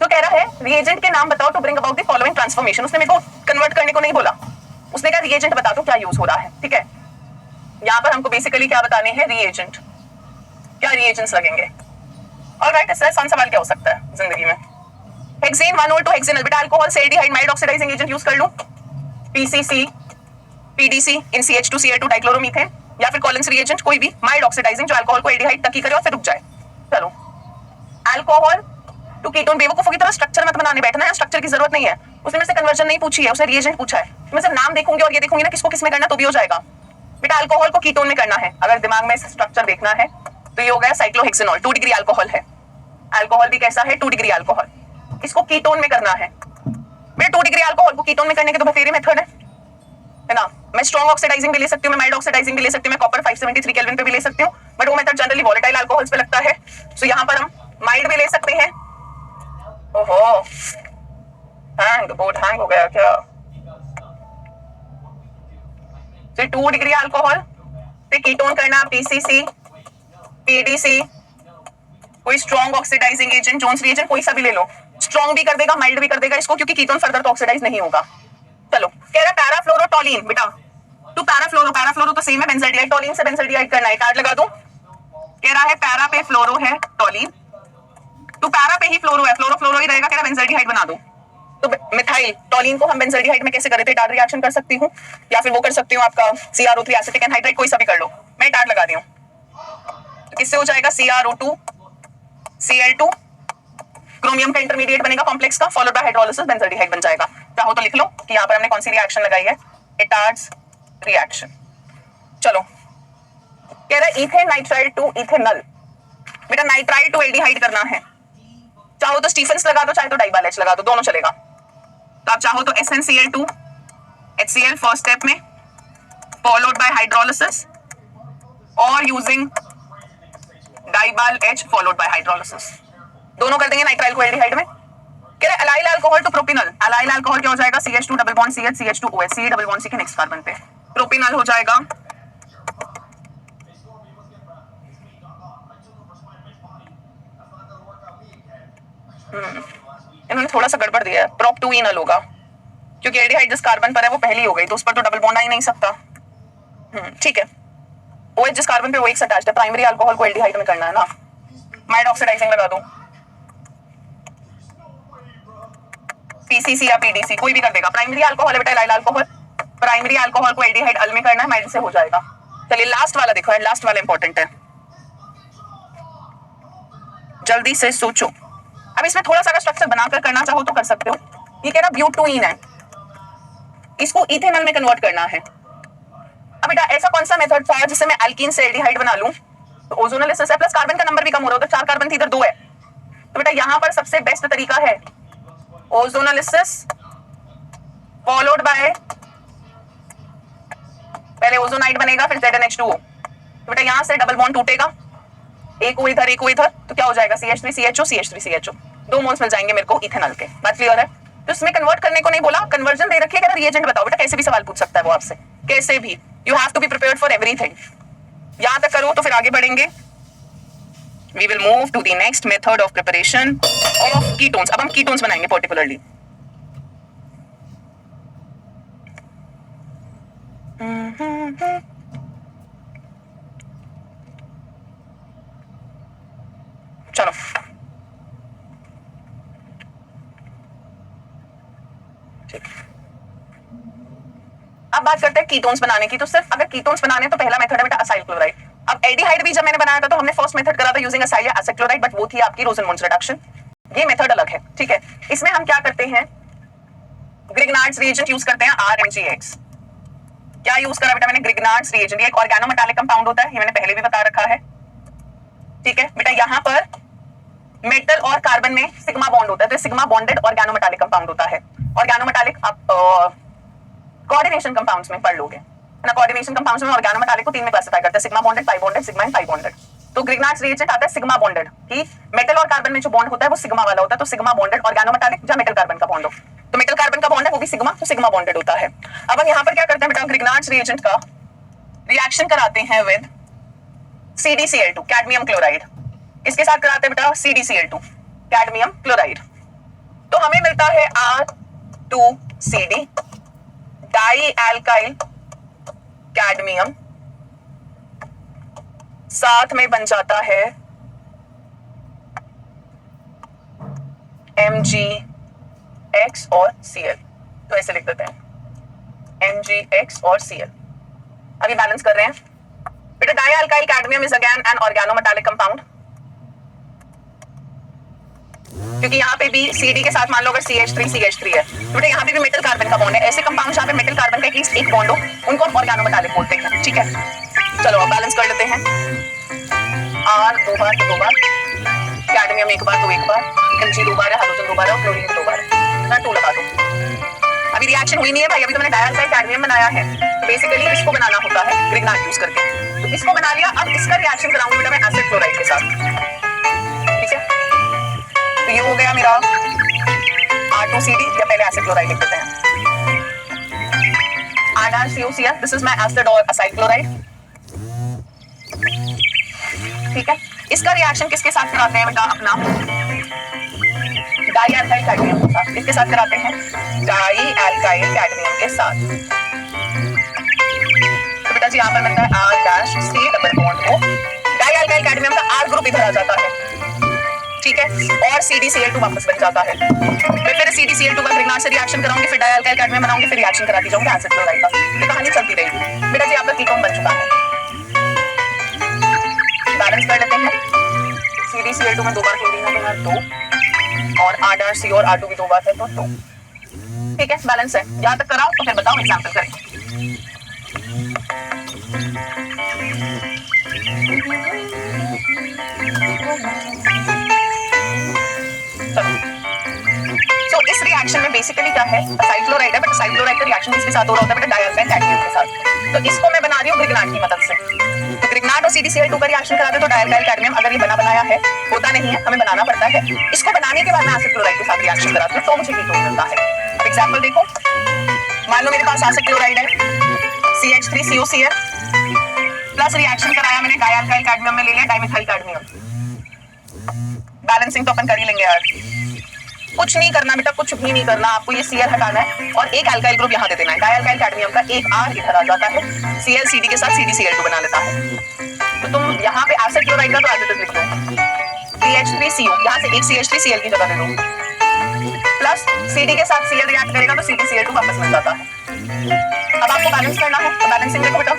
तो कह रहा है रिएजेंट के नाम बताओ to bring about the following transformation. उसने मेरे को कन्वर्ट करने को नहीं बोला, उसने कहा रिएजेंट बता दो क्या यूज हो रहा है, ठीक है। यहाँ पर हमको बेसिकली क्या बताने हैं, रिएजेंट, क्या रिएजेंट्स लगेंगे। ऑलराइट, इससे आसान सवाल क्या हो सकता है जिंदगी में। हेक्सेन 1 हेक्सेनल, बेटा अल्कोहल से aldehyde mild oxidising agent use कर लूं, पीसीसी, पीडीसी इन CH2Cl2 डाइक्लोरोमीथेन, या फिर कॉलिन्स रिएजेंट कोई भी माइल्ड ऑक्सीडाइजिंग जो अल्कोहल को एल्डिहाइड तक ही करे और फिर रुक जाए। चलो अल्कोहल टू कीटोन, बेवकूफों की तरह स्ट्रक्चर मत बनाने बैठना है, स्ट्रक्चर की जरूरत नहीं है। उसने मेरे से कन्वर्जन नहीं पूछी है, उसने रिएजेंट पूछा है। मैं सिर्फ नाम देखूंगी और ये देखूंगी ना किसको किसमें करना तो भी हो जाएगा। बेटा अल्कोहल को कीटोन में करना है, अगर दिमाग में स्ट्रक्चर देखना है तो ये हो गया साइक्लोहेक्सेनॉल, 2 डिग्री अल्कोहल है, अल्कोहल भी कैसा है 2 डिग्री अल्कोहल, इसको कीटोन में करना है। बेटा 2 डिग्री अल्कोहल को कीटोन में करने के तो बथेरे मेथड है ना। मैं स्ट्रॉन्ग ऑक्सीडाइजिंग भी ले सकती हूँ, मैं माइल्ड ऑक्सीडाइजिंग भी ले सकती हूँ, मैं कॉपर 573 केल्विन पे भी ले सकती हूँ, बट वो मेथड जनरली वोलेटाइल अल्कोहल्स पे लगता है। सो यहाँ पर हम माइल्ड भी ले सकते हैं। ओहो बोर्ड हैंग हो गया क्या। 2 डिग्री अल्कोहल पे कीटोन करना, पीसीसी, पीडीसी, कोई strong oxidising agent, Jones reagent कोई सा भी ले लो, स्ट्रॉन्ग भी कर देगा माइल्ड भी कर देगा इसको, क्योंकि कीटोन फर्दर तो ऑक्सीडाइज नहीं होगा। चलो कह रहा पैराफ्लोरोटोलिन, बेटा टू पैराफ्लोरो तो सेम है बेंजल्डिहाइड, टोलिन से बेंजल्डिहाइड करना है, कार्ड लगा दूं। कह रहा है पैरा पे फ्लोरो है टोलिन, टू पैरा पे ही फ्लोरो है, फ्लोरो ही रहेगा, कह रहा बेंजल्डिहाइड बना दो। तो मिथाइल टोलिन को हम बेंजल्डिहाइड में कैसे करे थे, टार्ड रिएक्शन कर सकती हूँ या फिर वो कर सकती हूँ आपका CrO3 एसिटिक एनहाइड्रेट, कोई सा भी कर लो, मैं टार्ड लगा दी हूँ। तो किससे हो जाएगा CrO2 Cl2, क्रोमियम का इंटरमीडिएट बनेगा कॉम्प्लेक्स का, फॉलोड बाय हाइड्रोलिसिस बेंजल्डिहाइड बन जाएगा। चाहो तो लिख लो कि यहाँ पर हमने कौन सी रिएक्शन लगाई है, इटार्ड्स रिएक्शन। चलो कह रहा है इथेन नाइट्राइल टू इथेनल, बेटा नाइट्राइल टू एल्डिहाइड करना है, चाहो तो स्टीफेंस लगा दो चाहे तो डाइबाल H लगा दो, दोनों चलेगा। तो आप चाहो तो SnCl2 HCl फर्स्ट स्टेप में फॉलोड बाय हाइड्रोलिसिस और using DIBAL H followed by hydrolysis, दोनों कर देंगे नाइट्राइल को एल्डिहाइड में। कह रहे allyl alcohol to propenal, allyl alcohol क्या हो जाएगा CH2 डबल बॉन्ड CH CH2OH, C double bond C के नेक्स्ट कार्बन पे प्रोपिनल हो जाएगा। इन्होंने थोड़ा सा गड़बड़ दिया है, प्रोप 2 इनल होगा क्योंकि एल्डिहाइड जिस कार्बन पर है वो पहली हो गई तो उस पर तो डबल बॉन्ड आ ही नहीं सकता। ठीक है, OH जिस कार्बन पे वो एक अटैच्ड है, प्राइमरी अल्कोहल को एल्डिहाइड में करना है ना, माइल्ड ऑक्सीडाइजिंग लगा दो, पीसीसी या पीडीसी कोई भी कर देगा। प्राइमरी अल्कोहल है बेटा एलाइल अल्कोहल, प्राइमरी अल्कोहल को एल्डिहाइड अल में करना है, माइल्ड से हो जाएगा। चलिए लास्ट वाला देखो, लास्ट वाला इंपॉर्टेंट है, जल्दी से सोचो। अब इसमें थोड़ा सा स्ट्रक्चर बनाकर करना चाहो तो कर सकते हो। ये कह रहा ब्यूटोइन है, इसको इथेनॉल में कन्वर्ट करना है। अब बेटा ऐसा कौन सा मेथड था जिससे मैं एल्कीन से एल्डिहाइड बना लूं, तो ओजोनोलिसिस है, प्लस कार्बन का नंबर भी कम हो रहा है, तो 4 कार्बन थी इधर 2 है, तो बेटा यहां पर सबसे बेस्ट तरीका है ओजोनोलिसिस फॉलोड बाय, पहले ओजोनाइड बनेगा फिर ZnH2O, तो बेटा यहां से डबल बॉन्ड टूटेगा, एक वो इधर एक वो इधर, तो क्या हो जाएगा CH3CHO CH3CHO, 2 मोल्स मिल जाएंगे मेरे को इथेनॉल के। बात क्लियर है? तो इसमें कन्वर्ट करने को नहीं बोला, कन्वर्जन दे रखी है, रिएजेंट बताओ बेटा, कैसे भी सवाल पूछ सकता है वो आपसे, कैसे भी। You have to be prepared for everything. यहां तक करो तो फिर आगे बढ़ेंगे। We will move to the next method of preparation of ketones. अब हम ketones बनाएंगे particularly. चलो ठीक, अब बात करते हैं कीटोन्स बनाने की। तो सिर्फ अगर कीटोन्स बनाने तो पहला मेथड है बेटा असाइल क्लोराइड। अब एल्डिहाइड भी जब मैंने बनाया था तो हमने फर्स्ट मेथड करा था यूजिंग असाइल या एसिड क्लोराइड, बट वो थी आपकी रोजनमुंड्स रिडक्शन। ये मेथड अलग है, ठीक है। इसमें हम क्या करते हैं, ग्रिग्नार्ड्स रिएजेंट यूज करते हैं RMgX। क्या यूज करा बेटा मैंने, ग्रिग्नार्ड्स रिएजेंट। ये एक ऑर्गेनोमेटालिक कंपाउंड होता है, ये मैंने पहले भी बता रखा है, ठीक है बेटा। यहाँ पर मेटल और कार्बन में सिग्मा बॉन्ड होता है, तो सिग्मा बॉन्डेड ऑर्गेनोमेटालिक कंपाउंड होता है। ऑर्गेनोमेटालिक आप कोऑर्डिनेशन कंपाउंड्स में पढ़ लोगे ना। कोऑर्डिनेशन कंपाउंड्स में ऑर्गेनोमेटालिक को 3 में क्लासिफाई करते हैं, sigma bonded, pi bonded, sigma and pi bonded. तो ग्रिग्नार्ड्स रिएजेंट आता है सिग्मा बॉन्डेड, कि मेटल और कार्बन में जो बॉन्ड होता है वो सिग्मा वाला होता है। तो सिग्मा बॉन्डेड ऑर्गेनोमेटालिक जहां मेटल कार्बन का बॉन्ड हो, तो मेटल कार्बन का बॉन्ड है वो भी सिग्मा, तो सिग्मा बॉन्डेड होता है। अब हम यहाँ पर क्या करते हैं बेटा, ग्रिग्नार्ड्स रिएजेंट का रिएक्शन कराते हैं विद CdCl2 कैडमियम क्लोराइड। इसके साथ कराते हैं बेटा CdCl2 कैडमियम क्लोराइड। तो हमें मिलता है R2CD डाई एल्काइल कैडमियम, साथ में बन जाता है MgX और Cl। तो ऐसे लिख देते हैं MgX और Cl। अभी बैलेंस कर रहे हैं बेटा। Dialkyl cadmium is again an organometallic compound, क्योंकि यहाँ पे भी CD के साथ मान लो अगर CH3 है, तो यहाँ पे भी मेटल कार्बन का बॉन्ड है। ऐसे कंपाउंड जहाँ पे मेटल कार्बन का एटलीस्ट एक बॉन्ड हो उनको हम ऑर्गेनोमेटालिक बोलते हैं, ठीक है। चलो अब बैलेंस कर लेते हैं। R 2 बार तो 2 बार, कैडमियम 1 बार तो 1 बार, Mg 2 बार है, हाइड्रोजन 2 बार है और क्लोरीन 2 बार है। मैं 2 लगा दूं। अभी रिएक्शन हुई नहीं है भाई, अभी तो मैंने डाई एल्काइल कैडमियम बनाया है। तो बेसिकली इसको बनाना होता है ग्रिग्नार्ड यूज करके, तो इसको बना लिया। अब इसका रिएक्शन कराऊंगी बेटा मैं एसिड क्लोराइड के साथ, ठीक है। तो ये हो गया मेरा R2CD, या पहले एसिड क्लोराइड लिख देते हैं R-COCl। This is my acid और असाइल क्लोराइड, ठीक है। इसका रिएक्शन किसके साथ कराते हैं बेटा, अपना डाई एल्काइल कैडमियम के साथ। किसके साथ कराते हैं, डाई एल्काइल कैडमियम के साथ। तो बेटा जी यहाँ पर बनता है R-C double bond O, dialkyl cadmium का R ग्रुप इधर आ जाता है, ठीक है, और CdCl2 वापस बन जाता है। फिर CdCl2 का ग्रिग्नार्ड से रिएक्शन कराऊंगी, फिर डाई एल्काइल कैडमियम बनाऊंगी, फिर रिएक्शन कराती जाऊंगी एसिड क्लोराइड का। ये कहानी चलती रहेगी बेटा जी। आपका कीटोन बन चुका है। बैलेंस कर लेते हैं। CdCl2 में 2 बार क्लोरीन है तो यहाँ 2, और R-C और R2 भी 2 बार है तो 2, ठीक है। बैलेंस है, यहाँ तक कराओ तो फिर बताओ एग्जाम्पल करें। तो इस रिएक्शन में बेसिकली क्या है, असाइल क्लोराइड है, बट असाइल क्लोराइड का रिएक्शन किसके साथ हो रहा होता है बेटा, डाई एल्काइल कैडमियम के साथ। तो इसको मैं बना रही हूँ ग्रिग्नार्ड की मदद से। तो ग्रिग्नार्ड और CdCl2 का रिएक्शन कराते तो डाई एल्काइल कैडमियम, अगर ये बना बनाया है, होता नहीं है, हमें बनाना पड़ता है। इसको बनाने के बाद मैं एसिड क्लोराइड के साथ रिएक्शन कराती हूँ तो मुझे कीटोन मिलता है। एग्जांपल देखो, मान लो मेरे पास एसिड क्लोराइड है CH3COCl प्लस रिएक्शन कराया मैंने डाई एल्काइल कैडमियम में ले लिया डाइमिथाइल कैडमियम। बैलेंसिंग तो अपन कर ही लेंगे यार, कुछ नहीं करना बेटा, कुछ भी नहीं करना। आपको ये Cl हटाना है और एक एल्काइल ग्रुप यहाँ दे देना है। डाई एल्काइल कैडमियम का एक R इधर आ जाता है, Cl CD के साथ CdCl2 बना लेता है। तो तुम यहाँ पे एसिड क्लोराइड का तो एज इट इज लिख दो, CH3CO यहाँ से एक CH3Cl की जगह दे दो, प्लस CD के साथ Cl रिएक्ट करेगा तो CdCl2 वापस मिल जाता है। अब आपको बैलेंस करना है, तो बैलेंसिंग देखो बेटा,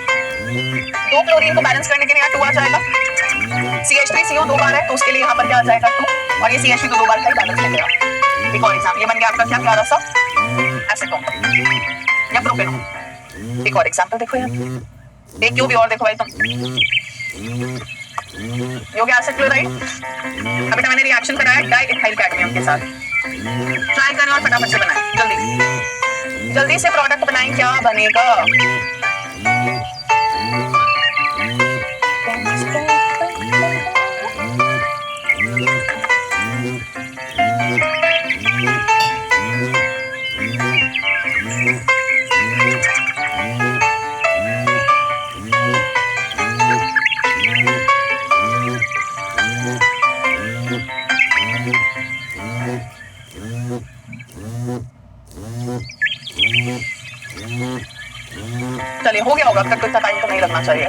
2 क्लोरीन को बैलेंस करने के लिए यहाँ 2 आ जाएगा। CH3CO 2 बार है तो उसके लिए यहाँ पर क्या आ जाएगा 2, और ये CH3 2 बार का बैलेंस लेंगे आप। एक और एग्जाम्पल, ये बन गया आपका क्या प्यारा सा एसीटोन या प्रोपेनॉन। एक और एग्जाम्पल देखो यहाँ, एक क्यों भी और देखो भाई तुम, ये हो गया एसिड क्लोराइड। अब बेटा मैंने रिएक्शन कराया डाइइथाइल कैडमियम के साथ। ट्राई करना और फटाफट से बनाएं, जल्दी जल्दी से प्रोडक्ट बनाएं, क्या बनेगा। चलिए हो गया होगा, अब तक तो इतना टाइम तो नहीं लगना चाहिए।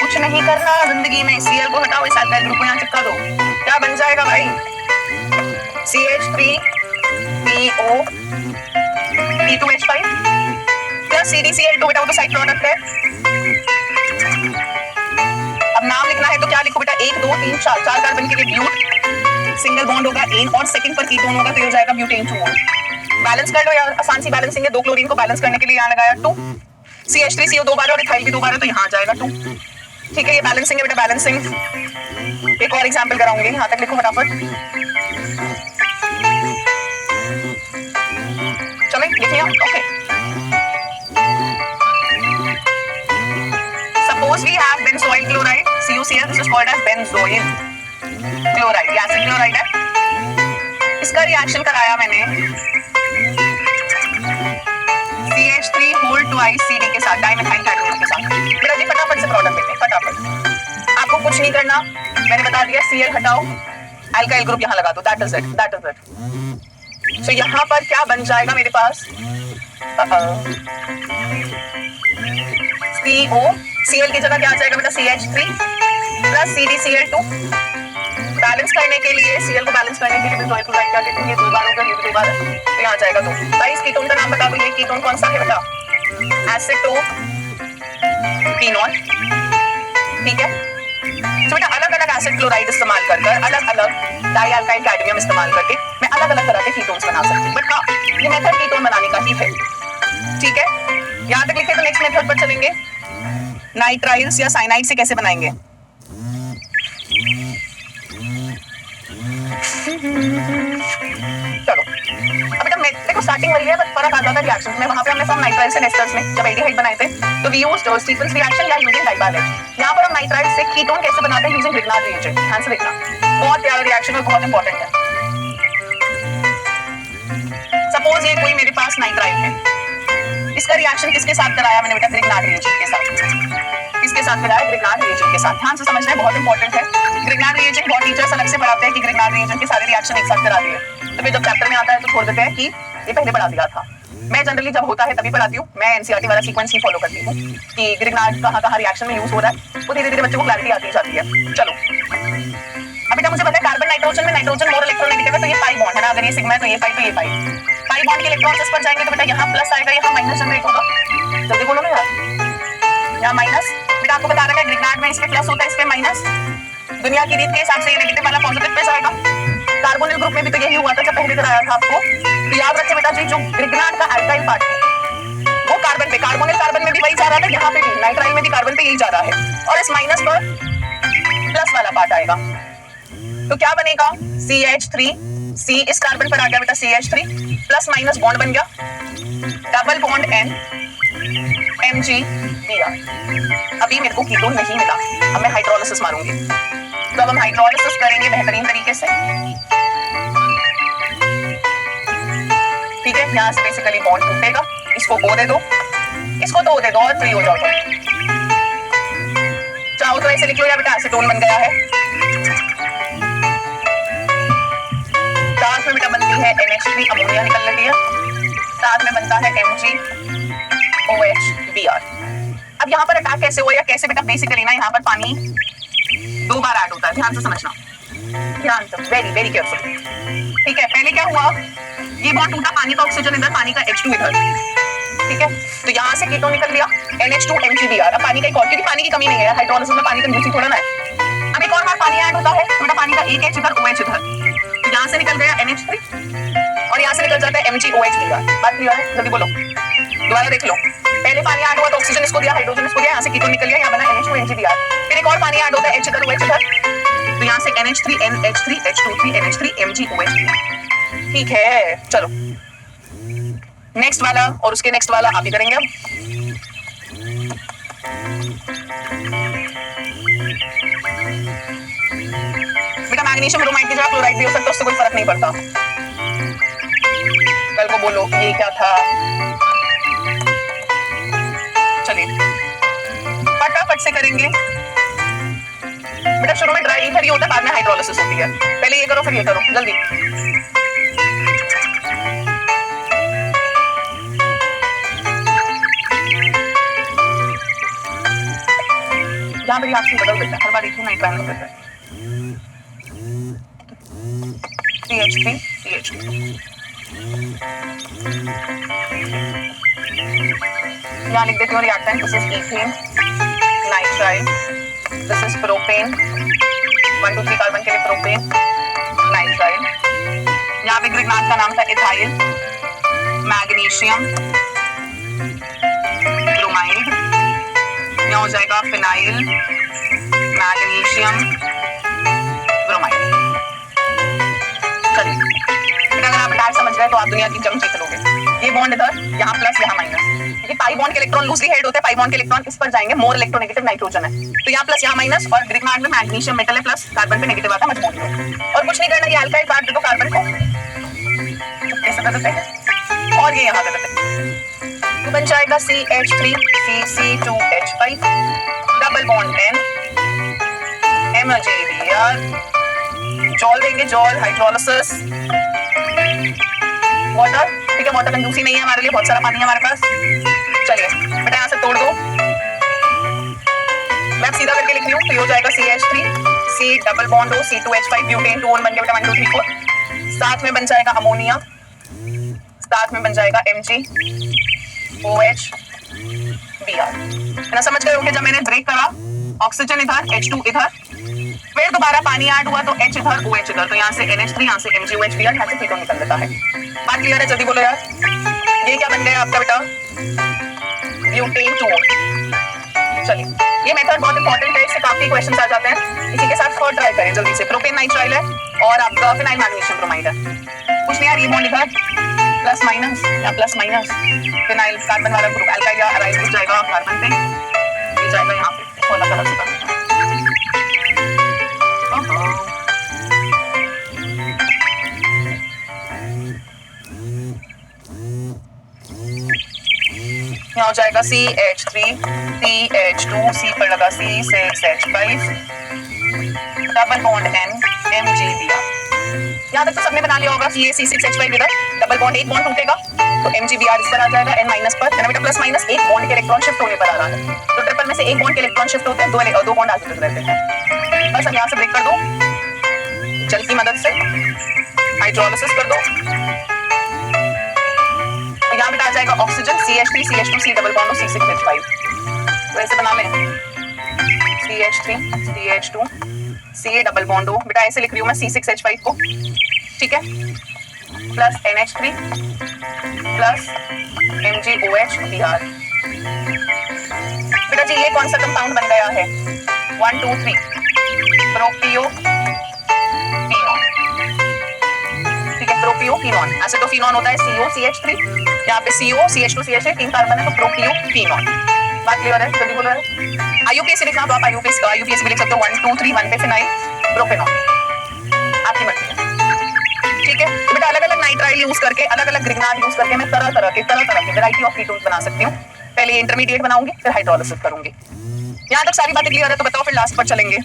कुछ नहीं करना जिंदगी में, Cl को हटाओ, इस अल्काइल ग्रुप को यहाँ चिपका दो, क्या बन जाएगा भाई? CH3PO P2H5 प्लस CdCl2, बेटा वो तो साइड प्रोडक्ट है। अब नाम लिखना है तो क्या लिखो बेटा? 1 2 3 4, 4 कार्बन के लिए ब्यूट, सिंगल बॉन्ड होगा एन और सेकंड पर कीटोन होगा तो हो जाएगा ब्यूटेन 2। बैलेंस कर लो यार, आसान सी बैलेंसिंग है। 2 क्लोरीन को बैलेंस करने के लिए यहाँ लगाया 2, CH3CO 2 बार और इथाइल भी 2 बार है तो यहाँ आ जाएगा 2। ठीक है, ये बैलेंसिंग है बेटा, बैलेंसिंग। एक और एग्जांपल कराऊंगी, यहाँ तक लिखो फटाफट। चलो लिखिए, okay. Suppose we have benzoyl chloride, CuCl, this is called as benzoyl chloride, ये एसिड क्लोराइड है। इसका रिएक्शन कराया मैंने CH3 होल ट्वाइस CD के साथ, डाइमेथाइल हाइड्रोजन के साथ। बेटा जी फटाफट से प्रोडक्ट देते हैं, फटाफट। आपको कुछ नहीं करना, मैंने बता दिया, Cl हटाओ, अल्काइल ग्रुप यहाँ लगा दो, दैट इज इट। सो यहाँ पर क्या बन जाएगा मेरे पास? CO, Cl की जगह क्या आ जाएगा बेटा? CH3 plus CdCl2। बैलेंस करने के लिए, Cl को बैलेंस करने के लिए बेंजोइल क्लोराइड क्या कहते हैं? ये 2 बार होगा, ये भी 2 बार है तो यहाँ आ जाएगा 2। भाई इस कीटोन का नाम बता दो, ये कीटोन कौन सा है बेटा? एसिटोफिनॉल। ठीक है, तो बेटा अलग अलग एसिड क्लोराइड इस्तेमाल कर अलग अलग डाइअल्काइल कैडमियम इस्तेमाल करके मैं अलग अलग तरह के कीटोन्स बना सकती हूँ। बट हाँ, ये मेथड कीटोन बनाने का ही है। ठीक है, यहाँ तक लिखे तो नेक्स्ट मेथड पर चलेंगे। नाइट्राइल्स या साइनाइड से कैसे बनाएंगे? चलो अब बेटा देखो स्टार्टिंग वही है, बट फर्क आ जाता है रिएक्शंस में। वहां पे हमने सब नाइट्राइल्स एंड एस्टर्स में जब एल्डिहाइड बनाए थे तो वी यूज्ड स्टीफंस रिएक्शन या यूजिंग डाइबालेट। यहाँ पर हम नाइट्राइल से कीटोन कैसे बनाते हैं? Using Grignard reagent. ध्यान से देखना, बहुत प्यारा रिएक्शन और बहुत इंपॉर्टेंट है। सपोज ये कोई मेरे पास नाइट्राइल है, इसका रिएक्शन किसके साथ कराया मैंने बेटा? ग्रिग्नार्ड रिएजेंट के साथ। किसके साथ कराया? ग्रिग्नार्ड रिएजेंट के साथ। ध्यान से समझना है, बहुत इंपॉर्टेंट है। ग्रिग्नार्ड रिएजेंट बहुत टीचर्स अलग से पढ़ाते हैं कि ग्रिग्नार्ड रिएजेंट के सारे रिएक्शन एक साथ करा दिए, तो फिर जब चैप्टर में आता है तो छोड़ देते हैं कि ये पहले पढ़ा दिया था। मैं जनरली जब होता है तभी पढ़ाती हूँ, मैं एनसीईआरटी वाला सीक्वेंस ही फॉलो करती हूँ कि ग्रिग्नार्ड कहाँ रिएक्शन में यूज हो रहा है, वो धीरे धीरे बच्चों को क्लैरिटी आती जाती है। चलो अब बेटा मुझे पता है कार्बन नाइट्रोजन में नाइट्रोजन मोर इलेक्ट्रोनेगेटिव है तो ये पाई बॉन्ड है ना, अगर ये सिग्मा है तो ये पाई, तो ये पाई। पाई बॉन्ड के इलेक्ट्रॉन्स इस पर जाएंगे तो बेटा यहाँ प्लस आएगा, यहाँ माइनस जनरेट होगा। जल्दी बोलो ना यार, यहाँ माइनस। बेटा आपको बता रहा है ग्रिग्नार्ड में इसके प्लस होता है, इसके माइनस। दुनिया की रीत के हिसाब से ये नेगेटिव वाला पॉजिटिव पे जाएगा। कार्बोनिल ग्रुप में भी तो यही हुआ था जब पहले कराया था आपको। तो याद रखिए बेटा जी, जो ग्रिग्नार्ड का अल्काइल पार्ट है वो कार्बन पे, कार्बोनिल कार्बन में भी वही जा रहा था, यहाँ पे भी नाइट्राइल में भी कार्बन पे यही जा रहा है, और इस माइनस पर प्लस वाला पार्ट आएगा। तो क्या बनेगा? CH3, C इस कार्बन पर आ गया बेटा CH3, प्लस माइनस बॉन्ड बन गया, डबल बॉन्ड N MgBr। अभी मेरे को कीटोन नहीं मिला, अब मैं हाइड्रोलिसिस मारूंगी। तो अब हम हाइड्रोलिसिस करेंगे बेहतरीन तरीके से। ठीक है, यहाँ से बेसिकली बॉन्ड टूटेगा, इसको O दे दो, इसको तो O दे दो और फ्री हो जाओ। चाहो तो ऐसे लिख लो, या बेटा एसीटोन बन गया है। साथ में बेटा बनती है NH3 अमोनिया निकल रही है, साथ में बनता है MgOH Br। अब यहाँ पर अटैक कैसे हुआ या कैसे बेटा? बेसिकली ना यहाँ पर पानी 2 बार ऐड होता है, ध्यान से समझना, ध्यान से, वेरी वेरी केयरफुल। ठीक है, पहले क्या हुआ? ये बॉन्ड टूटा, पानी का ऑक्सीजन इधर, पानी का H2 इधर। ठीक है, तो यहाँ से कीटोन निकल गया NH2 MgBr। अब पानी का एक और, क्योंकि पानी की कमी नहीं है हाइड्रोलिसिस में, पानी का यूज ही थोड़ा ना है। अब एक और बार पानी ऐड होता है तो बेटा पानी का एक H इधर, OH इधर, तो यहाँ से निकल गया NH3 और यहाँ से निकल जाता है MgOH Br। बात क्लियर है? जल्दी बोलो, दोबारा देख लो। पहले पानी ऐड हुआ तो ऑक्सीजन इसको दिया, हाइड्रोजन इसको दिया, यहाँ से कीटोन निकल गया, यहाँ बना NH2 MgBr। फिर एक और पानी ऐड होता है H इधर, OH इधर, तो यहाँ से NH3 NH3 H23 NH3 MgOH Br। ठीक है, चलो नेक्स्ट वाला और उसके नेक्स्ट वाला आप ही करेंगे। अब बेटा मैग्नीशियम ब्रोमाइड की जगह क्लोराइड भी हो सकता है, उससे कोई फर्क नहीं पड़ता। कल को बोलो ये क्या था। चलिए फटाफट से करेंगे। बेटा शुरू में ड्राई ईथर ही होता है, बाद में हाइड्रोलिसिस होती है। पहले ये करो फिर ये करो जल्दी। जहाँ पे रिएक्शन बदल देता है हर बार एक ही नाइट्राइल हो जाता है। CH3 CH2 यहाँ लिख देती हूँ reactant, this is ethane nitrile, this is propane, 1 2 3 carbon के लिए प्रोपेन नाइट्राइल। यहाँ पे ग्रिग्नाट का नाम था इथाइल, मैग्नीशियम ब्रोमाइड, यहाँ हो जाएगा फिनाइल मैग्नीशियम ब्रोमाइड। चलिए अगर आप अटैच समझ गए तो आप दुनिया की जंग जीत लोगे। ये बॉन्ड इधर, यहाँ प्लस यहाँ माइनस, क्योंकि पाई बॉन्ड के इलेक्ट्रॉन लूजली हेड होते हैं, पाई बॉन्ड के इलेक्ट्रॉन इस पर जाएंगे, मोर इलेक्ट्रोनेगेटिव नाइट्रोजन है, तो यहाँ प्लस यहाँ माइनस, और ग्रिग्नाट में मैग्नीशियम मेटल है प्लस, कार्बन पे नेगेटिव आता है मजबूत है। और कुछ नहीं करना, ये अल्काइल काट दे दो कार्बन को, ऐसे कर देते हैं, और ये यहाँ कर देते हैं, तो बन जाएगा CH3 CC2H5 double bond N MgBr, जॉल देंगे, जॉल हाइड्रोलिसिस, वाटर, ठीक है, वाटर कंजूसी नहीं है हमारे लिए, बहुत सारा पानी है हमारे पास। चलिए बेटा यहाँ से तोड़ दो, मैं सीधा करके लिख रही हूँ, तो हो जाएगा CH3 C double bond O C2H5 butane 2 बन गया बेटा 1 2 3 4, साथ में बन जाएगा अमोनिया, साथ में बन जाएगा MgOH Br। समझ गए होंगे, जब मैंने ब्रेक करा ऑक्सीजन इधर H2 इधर, फिर दोबारा पानी ऐड हुआ तो H इधर OH इधर, तो यहाँ से NH3, यहाँ से MgOH Br, यहाँ से कीटोन निकल देता है। बात क्लियर है? जल्दी बोलो यार, ये क्या बन गया आपका बेटा? ब्यूटेन 2। चलिए ये मेथड बहुत इंपॉर्टेंट है, इससे काफी क्वेश्चंस आ जाते हैं। इसी के साथ थर्ड ट्राई करें जल्दी से, प्रोपेन नाइट्राइल है और आपका फिनाइल मैग्नीशियम ब्रोमाइड है। कुछ नहीं यार, ये बॉन्ड इधर प्लस माइनस या प्लस माइनस, फिनाइल कार्बन वाला ग्रुप अल्काइल या अराइल ग्रुप जाएगा कार्बन पे, ये जाएगा यहाँ पे, अलग अलग से करना। यहाँ हो जाएगा CH3 CH2 C पर लगा C6H5 double bond N MgBr। यहाँ तक तो सबने बना लिया होगा कि ये C6H5 इधर डबल बॉन्ड, एक बॉन्ड टूटेगा तो MgBr इस पर आ जाएगा, N माइनस पर, बेटा प्लस माइनस एक बॉन्ड के इलेक्ट्रॉन शिफ्ट होने पर आ रहा है, तो ट्रिपल में से एक बॉन्ड के इलेक्ट्रॉन शिफ्ट होते हैं, दो बॉन्ड आगे रहते हैं। बस अब यहाँ से ब्रेक कर दो जल की मदद से, हाइड्रोलिसिस कर दो, यहाँ बेटा आ जाएगा oxygen CH3 CH2 C double bond C6H5, तो ऐसे बना लें CH3 CH2 C double bond हो, बेटा ऐसे लिख रही हूँ मैं C6H5 को, ठीक है, plus NH3 plus MgOH Br। बेटा जी ये कौन सा कंपाउंड बन गया है? 1 2 3 प्रोपियोफिनॉन, ठीक है, प्रोपियोफिनॉन, ऐसे तो फिनॉन होता है CO CH3, यहाँ पे CO CH2 CH3 तीन कार्बन है तो प्रोपियोफिनॉन। बात क्लियर है? जल्दी बोलो। IUPAC लिखना तो आप IUPAC भी लिख सकते हो, 1 2 3 1 पे फिनाइल प्रोपेनॉन, आपकी मर्जी है, ठीक है। तो बेटा अलग अलग नाइट्राइल यूज करके, अलग अलग ग्रिग्नाट यूज करके मैं तरह तरह के वैरायटी ऑफ कीटोन्स बना सकती हूँ। पहले इंटरमीडिएट बनाऊंगी फिर हाइड्रोलिसिस करूंगी। यहाँ तक सारी बातें क्लियर है तो बताओ फिर लास्ट पर चलेंगे।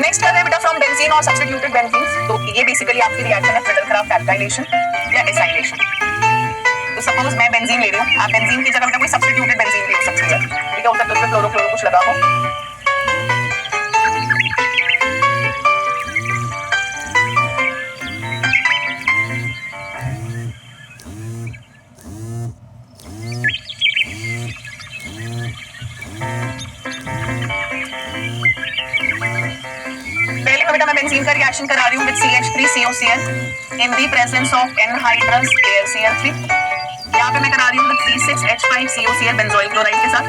नेक्स्ट कर रहे हैं बेटा फ्रॉम बेंजीन और सब्स्टिट्यूटेड बेंजीन्स, तो ये बेसिकली आपकी रिएक्शन है फ्रिडल-क्राफ्ट एल्काइलेशन या एसाइलेशन। तो सपोज मैं बेंजीन ले रही हूँ, आप बेंजीन की जगह बेटा कोई सब्स्टिट्यूटेड बेंजीन भी हो सकती है, ठीक है, उधर तो क्लोरो कुछ लगा हो, बेंजीन का रिएक्शन करा रही हूँ with CH3COCl in the presence of anhydrous AlCl3। यहाँ पे मैं करा रही हूँ विद C6H5COCl बेंजोइल क्लोराइड के साथ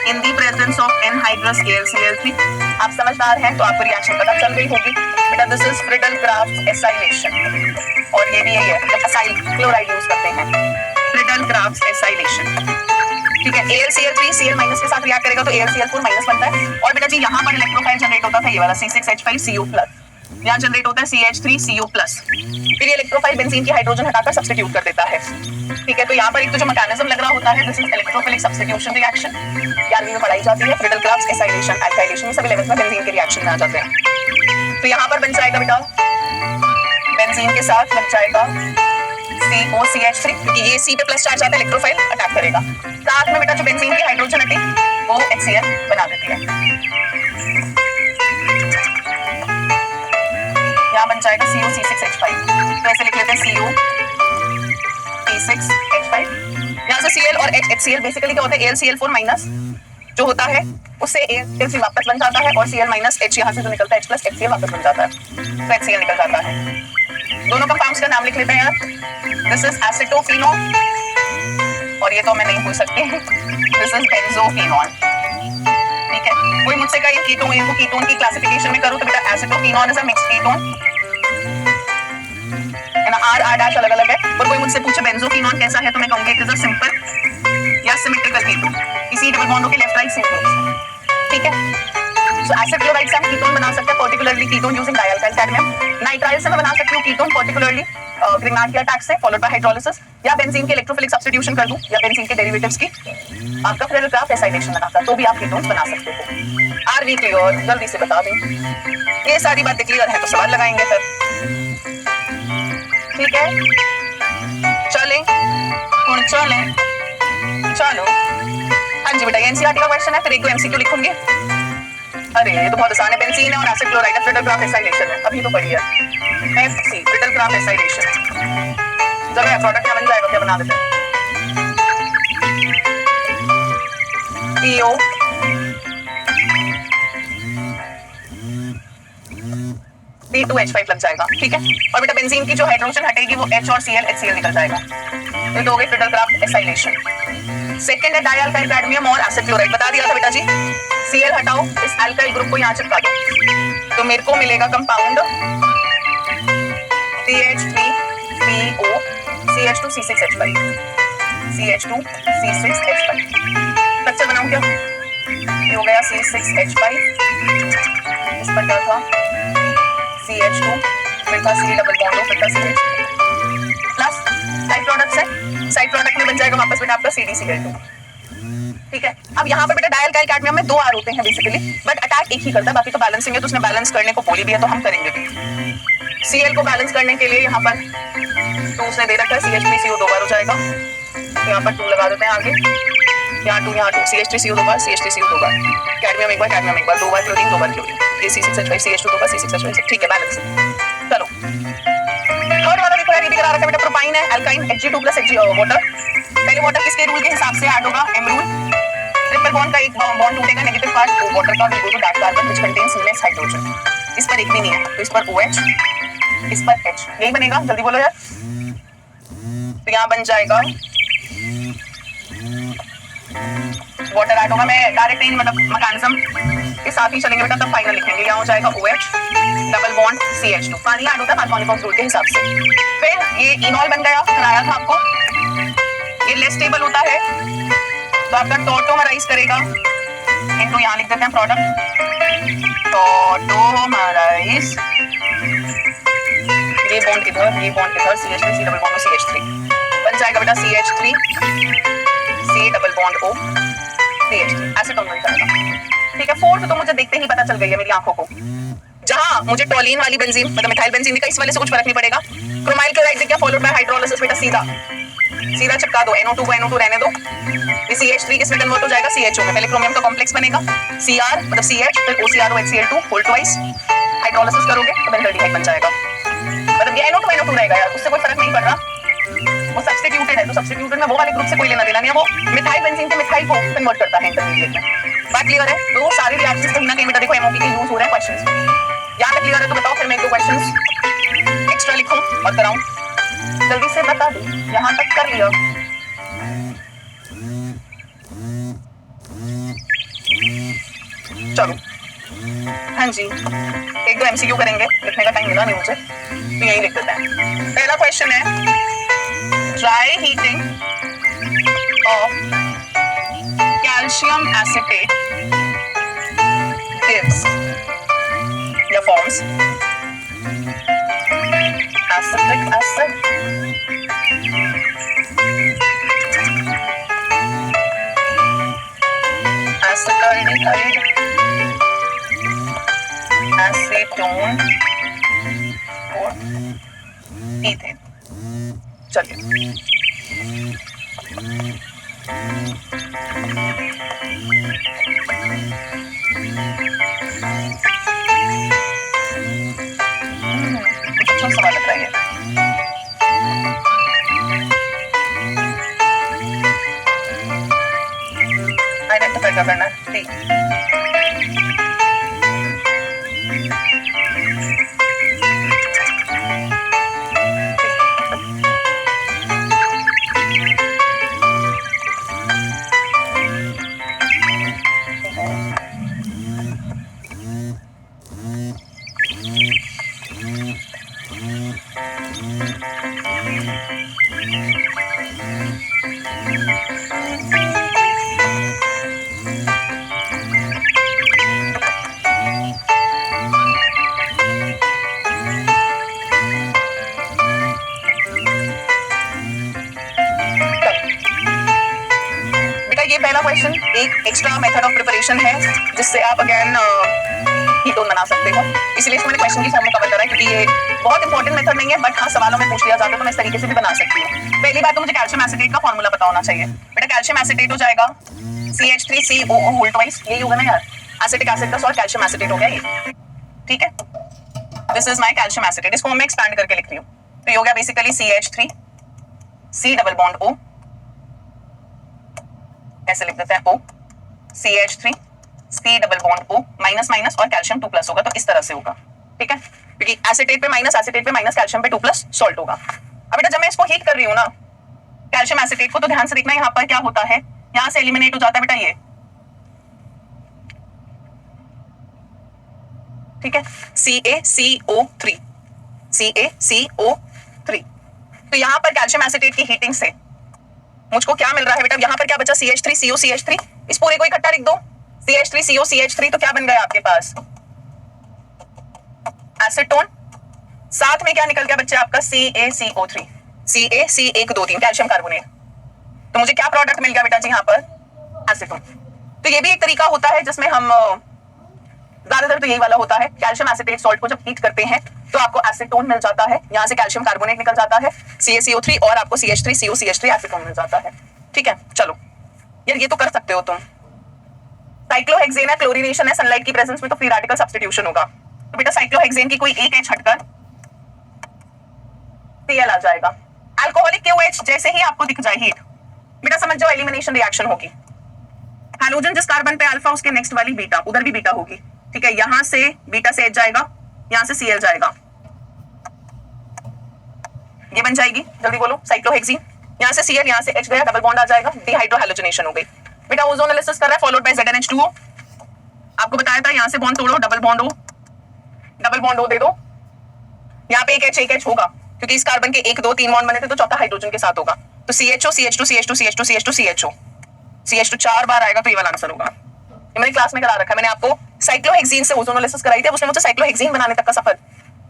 in the presence of anhydrous AlCl3। आप समझदार हैं तो आपको रिएक्शन पता चल गई होगी बेटा, दिस इज फ्रिडल-क्राफ्ट एसाइलेशन, और ये भी यही है जब एसाइल क्लोराइड यूज करते हैं, फ्रिडल-क्राफ्ट एसाइलेशन, ठीक है। AlCl3 Cl माइनस के साथ रिएक्ट करेगा तो AlCl4 माइनस बनता है, और बेटा जी यहाँ पर इलेक्ट्रोफाइल जनरेट होता था ये वाला C6H5Cu प्लस, यहाँ जनरेट होता है CH3CO+। फिर ये इलेक्ट्रोफाइल बेंजीन की हाइड्रोजन हटाकर सब्स्टिट्यूट कर देता है। ठीक है, तो यहाँ पर एक तो जो मैकेनिज्म लग रहा होता है, this is electrophilic substitution reaction, 11वीं में पढ़ाई जाती है। फ्रिडल क्राफ्ट, एसाइलेशन, अल्काइलेशन, ये सब 11th में बेंजीन के रिएक्शन में आ जाते हैं। तो यहाँ पर बन जाएगा बेटा बेंजीन के साथ बन जाएगा COCH3, क्योंकि ये C पे प्लस चार्ज आता है, इलेक्ट्रोफाइल अटैक करेगा। साथ में बेटा जो बेंजीन की हाइड्रोजन हटी वो HCl बना देती है। यहाँ बन जाएगा COC6H5, तो ऐसे लिख लेते हैं COC6H5। यहाँ से Cl और HCl बेसिकली क्या होता है, AlCl4 माइनस जो होता है उससे AlC वापस बन जाता है, और Cl माइनस H यहाँ से जो निकलता है H प्लस HCl वापस बन जाता है, तो HCl निकल जाता है। दोनों कंपाउंड्स का नाम लिख लेते हैं यार। दिस इज एसिटोफिनोल, और ये तो मैं नहीं भूल सकती, दिस इज बेंजोफिनोल। ठीक है, कोई मुझसे कहे कीटोन, इनको कीटोन की क्लासिफिकेशन में करूं तो बेटा एसिटोफिनोल इज अ मिक्स्ड कीटोन है ना, R डैश अलग अलग है। और कोई मुझसे पूछे बेंजोफिनोल कैसा है तो मैं कहूंगी इट इज अ सिंपल या सिमेट्रिकल कीटोन, इसी डबल बॉन्डों के लेफ्ट राइट सिंपल। ठीक है, सो एसिड क्लोराइड से हम कीटोन बना सकते हैं, particularly ketone using dialkyl cadmium. Nitrile से मैं बना सकती हूँ कीटोन, पर्टिकुलरली ग्रिग्नार्ड अटैक से फॉलोड बाय हाइड्रोलिसिस, या बेंजीन के इलेक्ट्रोफिलिक सब्स्टिट्यूशन कर दूं, या बेंजीन के डेरिवेटिव्स की आपका फ्रिडल क्राफ्ट एसाइलेशन बनाता, तो भी आप कीटोन्स बना सकते हो। आर वी क्लियर, जल्दी से बता दें। ये सारी बातें क्लियर है तो सवाल लगाएंगे फिर। ठीक है, चलें चलो। हाँ जी बेटा, ये एनसीईआरटी का क्वेश्चन है, फिर एक दो एमसीक्यू लिखूंगी। अरे ये तो बहुत आसान है, बेंजीन है और acid chloride Friedel Crafts acylation है, अभी तो पढ़ी है। FC फ्रिडल क्राफ्ट एसाइलेशन, जब है प्रोडक्ट क्या बन जाएगा, क्या बना देते हैं PO B2H5 लग जाएगा। ठीक है, और बेटा बेंजीन की जो हाइड्रोजन हटेगी वो H और Cl HCl निकल जाएगा, ये तो हो गई फ्रिडल क्राफ्ट एसाइलेशन। सेकंड है डाइअल्काइल कैडमियम और एसिड क्लोराइड, बता दिया था बेटा जी। Cl हटाओ, इस अल्काइल ग्रुप को यहाँ चिपका दो, तो मेरे को मिलेगा compound CH3CO CH2C6H5 CH2C6H5। Structure बनाऊं क्या, ये हो गया C6H5, इस पर क्या था CH2, फिर था C डबल बॉन्ड, फिर था CH प्लस साइड प्रोडक्ट से, साइड प्रोडक्ट में बन जाएगा वापस बेटा आपका CdCl2। ठीक है, अब यहाँ पर बेटा डाइअल्काइल कैडमियम में 2 R होते हैं बेसिकली, बट अटैक एक ही करता है, बाकी तो बैलेंसिंग है, तो उसने बैलेंस करने को बोली भी है तो हम करेंगे भी। Cl को बैलेंस करने के लिए यहाँ पर 2 उसने दे रखा है, CH3CO 2 बार हो जाएगा, तो यहाँ पर 2 लगा देते हैं आगे, यहाँ 2 CH3CO 2 बार, CH3CO 2 बार, कैडमियम एक बार, 2 बार क्लोरीन, 2 बार क्लोरीन, ये C6H5 CH2 2 बार C6H5। ठीक है, बैलेंस। चलो थर्ड वाला देखो यार, ये भी करा रखा है बेटा, प्रोपाइन है, alkyne Hg2 plus Hg water. पहले वाटर किसके रूल के हिसाब से ऐड होगा, M रूल। ट्रिपल बॉन्ड का एक बॉन्ड टूटेगा, नेगेटिव पार्ट वाटर का will go to that carbon which contains less hydrogen. इस पर एक भी नहीं है, तो इस पर OH, इस पर H, यही बनेगा, जल्दी बोलो यार। तो यहाँ बन जाएगा वाटर ऐड होगा, मैं डायरेक्ट इन मतलब मैकेनिज्म के साथ ही चलेंगे बेटा, तब फाइनल लिखेंगे। यहाँ हो जाएगा OH डबल बॉन्ड CH2, पानी ऐड होता है मार्कोनिकॉक्स रूल के हिसाब से। फिर ये इनॉल बन गया, कराया था आपको, ये लेस स्टेबल होता है तो आपका टॉटोमराइज करेगा, इनटू यहाँ लिख देते हैं प्रोडक्ट टॉटोमराइज, ये बॉन्ड किधर CH3 C double bond CH3 बन जाएगा बेटा CH3 C double bond O CH3, acetone बन जाएगा। ठीक है, फोर्थ तो मुझे देखते ही पता चल गई है मेरी आंखों को, जहां मुझे टोलिन वाली बेंजीन मतलब मिथाइल बेंजीन का इस वाले से कुछ फर्क नहीं पड़ेगा। क्रोमाइल क्लोराइड से क्या फॉलोड बाय हाइड्रोलिसिस बेटा, सीधा चिपका दो, NO2 को NO2 रहने दो, ये CH3 किसमें कन्वर्ट हो जाएगा CHO में, पहले क्रोमियम का कॉम्प्लेक्स बनेगा Cr मतलब CH, फिर OCRO HCl2 whole twice, hydrolysis करोगे तो बेंजल्डिहाइड बन जाएगा। मतलब ये NO2 NO2 रहेगा यार, उससे कोई फर्क नहीं पड़ रहा, वो सब्स्टिट्यूटेड है, तो सब्स्टिट्यूटेड में वो वाले ग्रुप से कोई लेना देना नहीं है, वो मिथाइल बेंजीन के मिथाइल को कन्वर्ट करता है इंटरमीडिएट में। बात क्लियर है, तो सारी रिएक्शंस कहीं ना कहीं बेटा देखो MOP के यूज हो रहे हैं क्वेश्चंस में, यहाँ तक क्लियर है तो बताओ, फिर मैं 1-2 क्वेश्चंस एक्स्ट्रा लिखूं और कराऊं, जल्दी से बता दो, यहाँ तक कर लिया। चलो हाँ जी, 1-2 MCQ करेंगे, लिखने का टाइम मिला नहीं मुझे तो यही लिख देते हैं। पहला क्वेश्चन है, dry heating of calcium acetate gives या forms acetic acid, acetaldehyde, acetone और ईथेन। चलिए कुछ अच्छा सवाल लग रहा है। आइडेंटिफाई क्या करना है? टी। पहला क्वेश्चन एक एक्स्ट्रा मेथड ऑफ प्रिपरेशन है जिससे आप अगेन कीटोन बना सकते हो, इसलिए इसको मैंने क्वेश्चन की फॉर्म में कवर करा है क्योंकि ये बहुत इंपॉर्टेंट मेथड नहीं है, बट हाँ सवालों में पूछ लिया जाता है तो मैं इस तरीके से भी बना सकती हूँ। पहली बात तो मुझे कैल्शियम एसिटेट का फॉर्मूला पता होना चाहिए। बेटा कैल्शियम एसिटेट हो जाएगा CH3COO होल ट्वाइस, यही होगा ना यार, एसिटिक एसिड का सॉल्ट कैल्शियम एसिटेट हो गया ये, ठीक है। This is my calcium acetate, इसको मैं एक्सपैंड करके लिख रही हूँ, तो ये हो गया basically CH3 C double bond O, ऐसे लिख देते हैं O, CH3 C double bond O minus minus और कैल्शियम 2+ होगा, तो इस तरह से होगा, ठीक है, क्योंकि एसिटेट पे माइनस कैल्शियम पे 2+ सॉल्ट होगा। अब बेटा जब मैं इसको हीट कर रही हूँ ना कैल्शियम एसिटेट को, तो ध्यान से देखना यहाँ पर क्या होता है, यहाँ से एलिमिनेट हो जाता है बेटा ये, ठीक है, CaCO3 CaCO3। तो यहाँ पर कैल्शियम एसिटेट की हीटिंग से मुझको क्या मिल रहा है बेटा, यहाँ पर क्या बचा CH3COCH3, इस पूरे को इकट्ठा लिख दो, CH3COCH3, तो क्या बन गया आपके पास एसीटोन, साथ में क्या निकल गया बच्चे आपका CaCO3 CaC123 कैल्शियम कार्बोनेट, तो मुझे क्या प्रोडक्ट मिल गया बेटा जी यहाँ पर एसीटोन। तो ये भी एक तरीका होता है जिसमें हम ज्यादातर तो यही वाला होता है, कैल्शियम एसिटेट सॉल्ट को जब हीट करते हैं तो आपको एसीटोन मिल जाता है, यहाँ से कैल्शियम कार्बोनेट निकल जाता है CaCO3 और आपको CH3COCH3 एसीटोन मिल जाता है, ठीक है। चलो यार ये तो कर सकते हो तुम, साइक्लोहेक्सेन है, क्लोरीनेशन है, सनलाइट की प्रेजेंस में तो फ्री रेडिकल सब्स्टिट्यूशन होगा, तो बेटा साइक्लोहेक्सेन की कोई एक H हटकर Cl आ जाएगा। अल्कोहलिक KOH जैसे ही आपको दिख जाए हीट, बेटा समझ जाओ एलिमिनेशन रिएक्शन होगी, हाइड्रोजन जिस कार्बन पे अल्फा उसके नेक्स्ट वाली बीटा, उधर भी बीटा होगी, ठीक है, यहां से बीटा से H जाएगा, यहां से Cl जाएगा, ये बन जाएगी, जल्दी बोलो साइक्लोहेक्सीन, यहां से Cl यहां से H गया, डबल बॉन्ड आ जाएगा, डिहाइड्रोहैलोजनेशन हो गई। बेटा ओजोन एनालिसिस कर रहा है फॉलोड बाय ZnH2O, आपको बताया था यहां से बॉन्ड तोड़ो, डबल बॉन्ड O दे दो, यहाँ पे एक H होगा क्योंकि इस कार्बन के 1 2 3 बॉन्ड बने थे तो चौथा हाइड्रोजन के साथ होगा, तो CHO CH2 CH2 CH2 CH2 CHO CH2 4 बार आएगा, तो ये वाला आंसर होगा। ये मैंने क्लास में करा रखा है, मैंने आपको साइक्लोहेक्सीन से ओजोन एनालिसिस कराई थी, उसने मुझसे साइक्लोहेक्सीन बनाने तक का सफर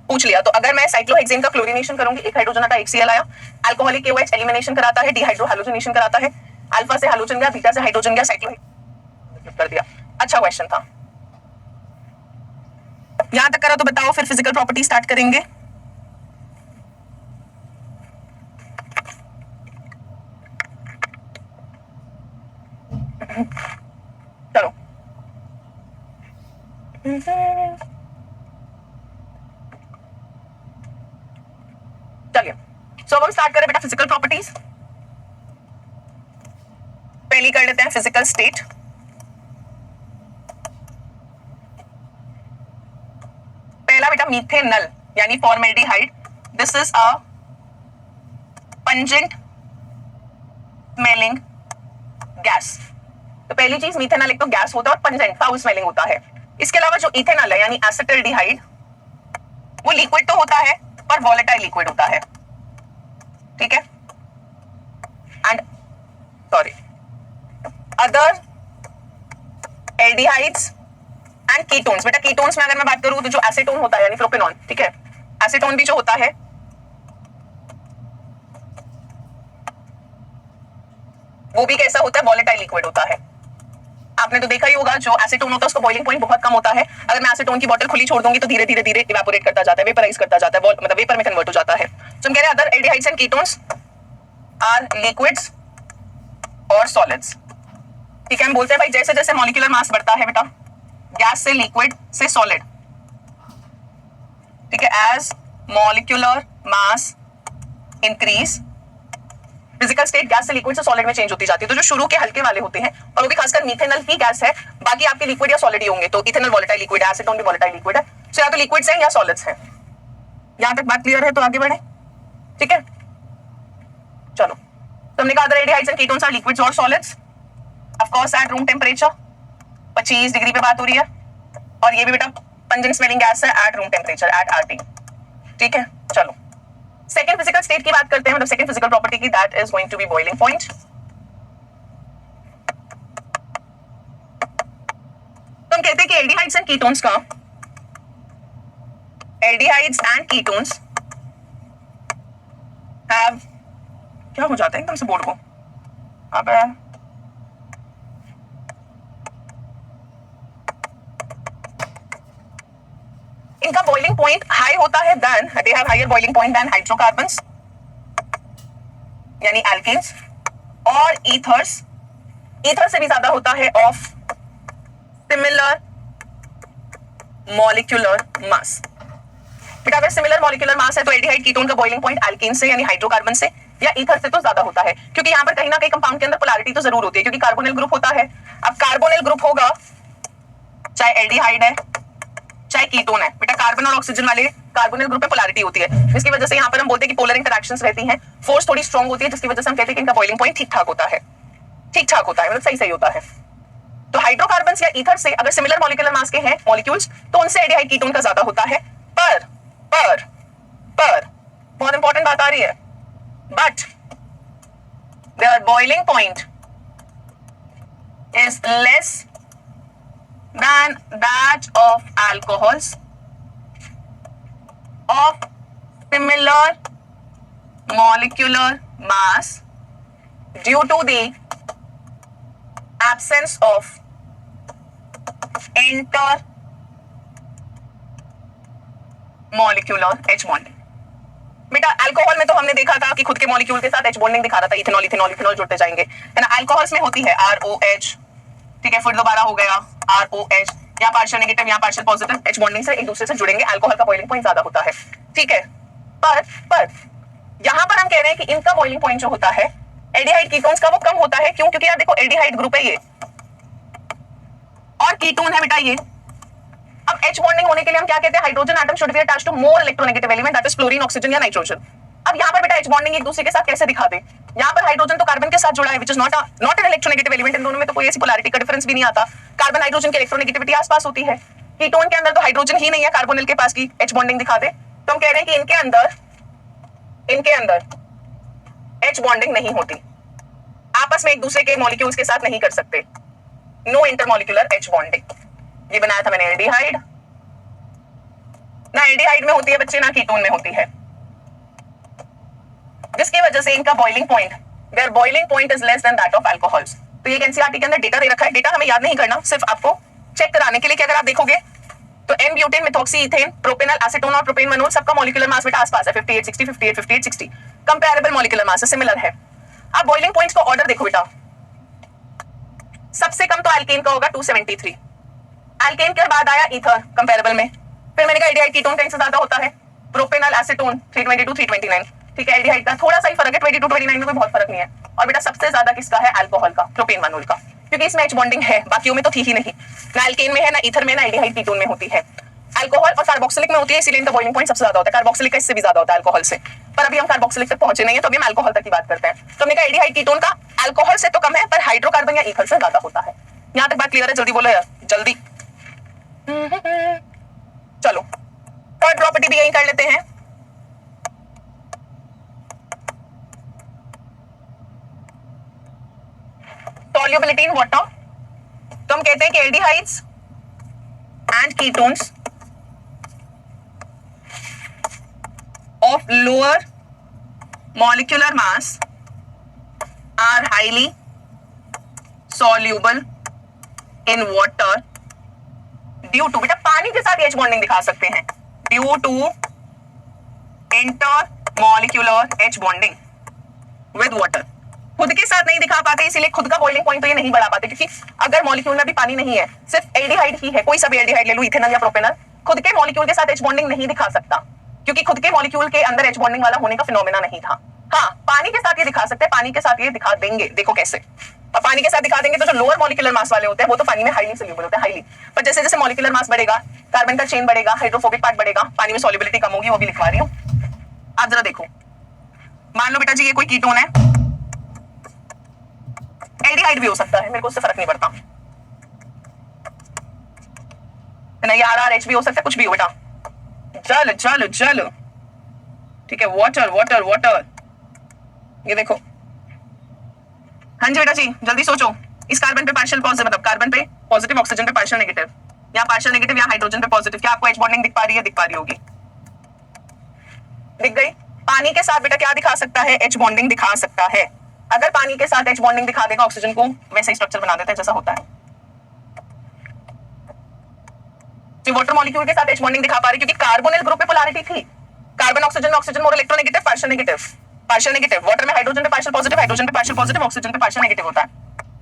पूछ लिया, तो अगर मैं साइक्लोहेक्सेन का क्लोरीनेशन करूंगी, एक हाइड्रोजन हटा, एक Cl आया, अल्कोहलिक KOH एलिमिनेशन कराता है, डिहाइड्रोहैलोजनेशन कराता है, अल्फा से हाइड्रोजन गया, बीटा से हाइड्रोजन गया, साइक्लोहेक्सेन कर दिया। अच्छा क्वेश्चन था, यहां तक करा तो बताओ, फिर फिजिकल प्रॉपर्टी स्टार्ट करेंगे। चलो चलिए, सो अब हम स्टार्ट करें बेटा फिजिकल प्रॉपर्टीज। पहली कर लेते हैं फिजिकल स्टेट। पहला बेटा मीथेनल यानी formaldehyde, this is a pungent smelling gas. तो पहली चीज मीथेनॉल एक तो गैस होता है और पंजेंट फाउल स्मेलिंग होता है। इसके अलावा जो इथेनॉल है यानी एसिटल्डिहाइड, वो लिक्विड तो होता है पर वॉलेटाइल लिक्विड होता है, ठीक है। And sorry other aldehydes and ketones. बेटा कीटोन्स में अगर मैं बात करूं तो जो एसीटोन होता है यानी प्रोपेनॉन, ठीक है, एसीटोन भी जो होता है वो भी कैसा होता है, वॉलेटाइल लिक्विड होता है। आपने तो देखा ही होगा जो एसीटोन होता है उसका बॉइलिंग पॉइंट बहुत कम होता है। अगर मैं एसीटोन की बोतल खुली छोड़ दूंगी तो धीरे धीरे धीरे इवेपोरेट करता जाता है, वेपराइज करता जाता है, मतलब वेपर में कन्वर्ट हो जाता है। तो हम कह रहे हैं other aldehydes and ketones are liquids और सॉलिड्स। ठीक है, हम बोलते हैं भाई जैसे जैसे मॉलिक्यूलर मास बढ़ता है बेटा, गैस से लिक्विड से सॉलिड, ठीक है, as molecular mass increase physical state gas से लिक्विड से सॉलिड में चेंज होती जाती है। तो जो शुरू के हल्के वाले होते हैं, और वो भी खासकर मीथेनॉल ही गैस है, बाकी आपके लिक्विड या सॉलिड ही होंगे। तो इथेनॉल वोलेटाइल लिक्विड है, एसीटोन भी वोलेटाइल लिक्विड है। तो या तो लिक्विड्स हैं या सॉलिड्स हैं। यहां तक बात क्लियर है? तो आगे बढ़े, ठीक है। चलो, तो हमने कहा other aldehydes and ketones are liquids और solids, of course at room temperature 25 degree पे बात हो रही है। और ये भी बेटा पंजेंट स्मेलिंग गैस है at room temperature, at RT। ठीक है, चलो सेकेंड फिजिकल स्टेट की बात करते हैं, मतलब सेकेंड फिजिकल प्रॉपर्टी की, that is going to be boiling point. तो हम कहते हैं कि एल्डिहाइड्स एंड कीटोन्स का, एल्डिहाइड्स एंड कीटोन्स हैव, क्या हो जाता है एकदम से बोर्ड को, अब इनका बॉइलिंग पॉइंट हाई होता है then, they have higher boiling point then hydrocarbons यानी एल्केन्स, और ईथर्स, ईथर से भी ज्यादा होता है ऑफ सिमिलर मॉलिक्यूलर मास। बेटा अगर सिमिलर मॉलिक्यूलर मास है तो एल्डिहाइड कीटोन का बॉइलिंग पॉइंट एल्केन से यानी हाइड्रोकार्बन से या ईथर से तो ज्यादा होता है, क्योंकि यहाँ पर कहीं ना कहीं कंपाउंड के अंदर पोलैरिटी तो जरूर होती है, क्योंकि कार्बोनिल ग्रुप होता है। अब कार्बोनिल ग्रुप होगा चाहे एल्डिहाइड है चाहे कीटोन है, बेटा कार्बन और ऑक्सीजन वाले कार्बोनिल ग्रुप में पोलैरिटी होती है, जिसकी वजह से यहाँ पर हम बोलते हैं कि पोलर इंटरैक्शंस रहती हैं, फोर्स थोड़ी स्ट्रांग होती है, जिसकी वजह से हम कहते हैं कि इनका बॉइलिंग पॉइंट ठीक ठाक होता है, ठीक ठाक होता है, मतलब सही सही होता है। तो हाइड्रोकार्बन्स या ईथर से अगर सिमिलर मॉलिक्यूलर मास के हैं मॉलिक्यूल्स तो उनसे एल्डिहाइड कीटोन का ज्यादा होता है। पर बहुत इंपॉर्टेंट बात आ रही है, but there boiling point is less than that of alcohols of similar molecular mass due to the absence of intermolecular H bonding। बेटा अल्कोहल में तो हमने देखा था कि खुद के मॉलिक्यूल के साथ H बॉन्डिंग दिखा रहा था, इथेनॉल इथेनॉल इथेनॉल जुड़ते जाएंगे, है ना। अल्कोहल्स में होती है ROH, ठीक है, फिर दोबारा हो गया ROH, यहाँ पार्शियल नेगेटिव यहाँ पार्शियल पॉजिटिव, H बॉन्डिंग से एक दूसरे से जुड़ेंगे, अल्कोहल का बॉइलिंग पॉइंट ज्यादा होता है, ठीक है। पर यहाँ पर हम कह रहे हैं कि इनका बॉइलिंग पॉइंट जो होता है एल्डिहाइड कीटोन्स का वो कम होता है। क्यों? क्योंकि यार देखो एल्डिहाइड ग्रुप है ये और कीटोन है बेटा ये। अब H बॉन्डिंग होने के लिए हम क्या कहते हैं, hydrogen atom should be attached to more electronegative element, that is fluorine, oxygen या नाइट्रोजन। अब यहाँ पर बेटा H बॉन्डिंग एक दूसरे के साथ कैसे दिखा दे, यहाँ पर हाइड्रोजन तो कार्बन के साथ जुड़ा है, which is not an electronegative element, इन दोनों में तो कोई ऐसी पोलैरिटी का डिफरेंस भी नहीं आता, कार्बन हाइड्रोजन की इलेक्ट्रोनेगेटिविटी आसपास होती है। कीटोन के अंदर तो हाइड्रोजन ही नहीं है कार्बोनिल के पास की H बॉन्डिंग दिखा दे, तो हम कह रहे हैं कि इनके अंदर H बॉन्डिंग नहीं होती, आपस में एक दूसरे के मॉलिक्यूल्स के साथ नहीं कर सकते, नो इंटरमॉलिक्यूलर H बॉन्डिंग। ये बनाया था मैंने एल्डिहाइड, ना एल्डिहाइड में होती है बच्चे ना कीटोन में होती है, जिसकी वजह से इनका boiling point, there boiling point is less than that of alcohols. तो ये एनसीईआरटी के अंदर डेटा दे रखा है, डेटा हमें याद नहीं करना, सिर्फ आपको चेक कराने के लिए कि अगर आप देखोगे तो n butane, methoxy ethane, propanol, acetone और प्रोपेनमनोल सबका मॉलिक्यूलर मास बेटा आसपास है 58 60 58 58 60, कंपैरेबल मॉलिक्यूलर मास है, सिमिलर है। अब बॉइलिंग पॉइंट्स का ऑर्डर देखो बेटा, सबसे कम तो एल्केन का होगा 273, एल्केन के बाद आया ईथर कंपैरेबल में, फिर मैंने कहा एल्डिहाइड कीटोन का इनसे ज्यादा होता है, प्रोपेनॉल एसीटोन 322 329, ठीक है, एल्डिहाइड का थोड़ा सा ही फर्क है, 22 29 में कोई बहुत फर्क नहीं है। और बेटा सबसे ज्यादा किसका है, अल्कोहल का, प्रोपेनमनोल का, क्योंकि इसमें H बॉन्डिंग है, बाकियों में तो थी ही नहीं, ना एल्केन में है ना ईथर में ना एल्डिहाइड कीटोन में होती है, अल्कोहल और कार्बोक्सिलिक में होती है, इसीलिए इनका बॉइलिंग पॉइंट सबसे ज्यादा होता है, कार्बोक्सिलिक का इससे भी ज्यादा होता है अल्कोहल से, पर अभी हम कार्बोक्सिलिक तक पहुंचे नहीं है, तो अभी हम अल्कोहल तक की बात करते हैं। तो हमने कहा एल्डिहाइड कीटोन का अल्कोहल से तो कम है, पर हाइड्रोकार्बन या ईथर से ज्यादा होता है। यहां तक बात क्लियर है? जल्दी बोलो यार, जल्दी। चलो थर्ड प्रॉपर्टी भी यही कर लेते हैं, solubility in water। तो हम कहते हैं कि aldehydes and ketones of lower molecular mass are highly soluble in water due to, बेटा पानी के साथ H bonding दिखा सकते हैं, due to intermolecular H bonding with water। खुद के साथ नहीं दिखा पाते, इसीलिए खुद का बॉइलिंग पॉइंट तो ये नहीं बढ़ा पाते, क्योंकि अगर मॉलिक्यूल में भी पानी नहीं है, सिर्फ एल्डिहाइड ही है, कोई सा भी एल्डिहाइड ले लो, इथेनॉल या प्रोपेनॉल, खुद के मॉलिक्यूल के साथ एच बॉन्डिंग नहीं दिखा सकता, क्योंकि खुद के मॉलिक्यूल के अंदर एच बॉन्डिंग वाला होने का फिनोमेना नहीं था। हाँ, पानी के साथ ये दिखा सकते हैं, पानी के साथ ये दिखा देंगे, देखो कैसे। और पानी के साथ दिखा देंगे तो जो लोअर मॉलिक्यूलर मास वाले होते हैं वो तो पानी में हाईली सोल्यूबल होते हैं, हाईली। पर जैसे जैसे मॉलिक्यूलर मास बढ़ेगा, कार्बन का चेन बढ़ेगा, हाइड्रोफोबिक पार्ट बढ़ेगा, पानी में सॉल्युबिलिटी कम होगी, वो भी लिखवा रही हूँ। आप जरा देखो, मान लो बेटा जी ये कोई कीटोन है, एल्डिहाइड भी हो सकता है, मेरे को उससे फर्क नहीं पड़ता, नहीं RRH भी हो सकता है, कुछ भी हो बेटा, जल जल जल, ठीक है, वाटर वाटर वाटर। ये देखो, हाँ जी बेटा जी जल्दी सोचो, इस कार्बन पे पार्शियल पॉजिटिव, मतलब कार्बन पे पॉजिटिव, ऑक्सीजन पे पार्शियल नेगेटिव, या पार्शियल नेगेटिव या हाइड्रोजन पे पॉजिटिव, क्या आपको एच बॉन्डिंग दिख पा रही है? दिख पा रही होगी, दिख गई। पानी के साथ बेटा क्या दिखा सकता है? एच बॉन्डिंग दिखा सकता है। अगर पानी के साथ एच बॉन्डिंग दिखा देगा ऑक्सीजन को, वैसे ही स्ट्रक्चर बना देता है जैसा होता है। जो वाटर मॉलिक्यूल के साथ एच बॉन्डिंग दिखा पा रही, क्योंकि कार्बोनिल ग्रुप पे पोलैरिटी थी, कार्बन ऑक्सीजन में oxygen more electronegative, partial negative, partial negative. Water में हाइड्रोजन पे पार्शियल पॉजिटिव, हाइड्रोजन पे पार्शियल पॉजिटिव, ऑक्सीजन पे पार्शियल नेगेटिव होता है,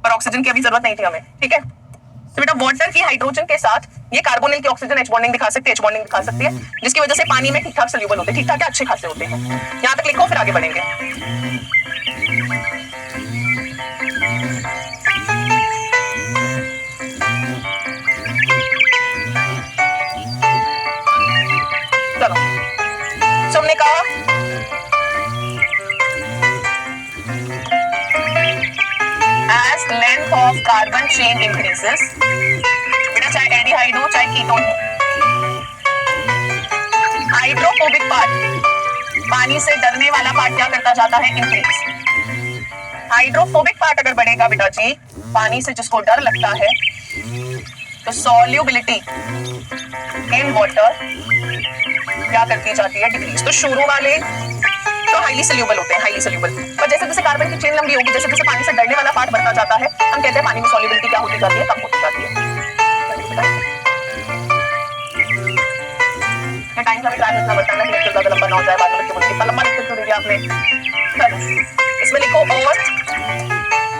पर ऑक्सीजन की अभी जरूरत नहीं थी हमें, ठीक है। तो बेटा वाटर की हाइड्रोजन के साथ ये कार्बोनिल की ऑक्सीजन एच बॉन्डिंग दिखा सकती है, एच बॉन्डिंग दिखा सकती है, जिसकी वजह से पानी में ठीक ठाक सोल्यूबल होते हैं, ठीक ठाक अच्छे खासे होते हैं। यहाँ तक लिखो, फिर आगे बढ़ेंगे। चलो, तुमने कहा as length of carbon chain increases, बेटा चाहे एल्डिहाइड हो चाहे कीटोन हो, हाइड्रोफोबिक पार्ट, पानी से डरने वाला पार्ट क्या करता जाता है? इंक्रीज। हाइड्रोफोबिक पार्ट अगर बढ़ेगा बेटा जी, पानी से जिसको डर लगता है, तो सॉल्युबिलिटी इन वाटर क्या करती जाती है? डिक्रीज। तो शुरू वाले तो हाईली सोल्यूबल होते हैं, हाईली सोल्यूबल, पर जैसे जैसे कार्बन की चेन लंबी होगी, जैसे जैसे पानी से डरने वाला पार्ट बढ़ता जाता है, हम कहते हैं पानी में सॉल्युबिलिटी क्या होती जाती है? कम होती जाती है। टाइम का भी ट्राई करना पड़ता है ना, कि ज्यादा लंबा ना हो जाए, बाद में लिख के बोलिए इतना लंबा लिख के दीजिए आपने। चलो इसमें लिखो, और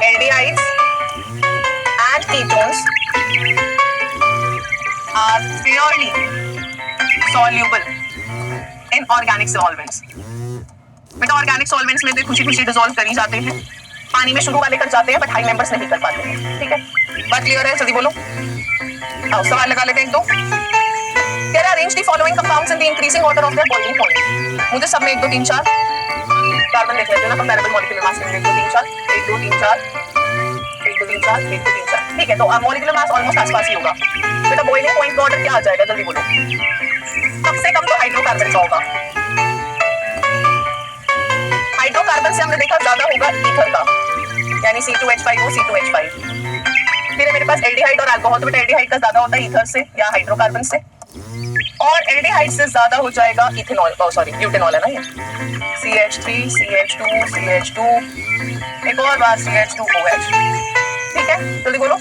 aldehydes and ketones are purely soluble in organic solvents। बेटा ऑर्गेनिक सॉल्वेंट्स में तो खुशी खुशी डिसॉल्व कर ही जाते हैं, पानी में शुरू वाले कर जाते हैं, बट हाई मेंबर्स नहीं कर पाते हैं, ठीक है। बात क्लियर है? जल्दी बोलो, आओ सवाल लगा लेते हैं एक दो। कह रहा arrange the following compounds in the increasing order of their boiling point. मुझे सब में 1 2 3 4 कार्बन देख लेते हैं ना, कंपैरेबल मॉलिक्यूलर मास में 1 2 3 4 1 2 3 4 1 2 3 4 1 2 3 4, ठीक है। तो मॉलिक्यूलर मास ऑलमोस्ट आसपास ही होगा। बेटा बॉइलिंग पॉइंट का ऑर्डर क्या आ जाएगा? जल्दी बोलो। सबसे कम तो हाइड्रोकार्बन का होगा, हाइड्रोकार्बन से हमने देखा ज्यादा होगा ईथर का, यानी C2H5O C2H5। फिर मेरे पास एल्डिहाइड और अल्कोहल, तो बेटा एल्डिहाइड का ज्यादा होता है ईथर से या हाइड्रोकार्बन से, और एल्डिहाइड से ज्यादा हो जाएगा इथेनॉल, सॉरी ब्यूटेनॉल है ना ये, CH3 CH2 CH2, एक और बार CH2OH, ठीक है। जल्दी बोलो।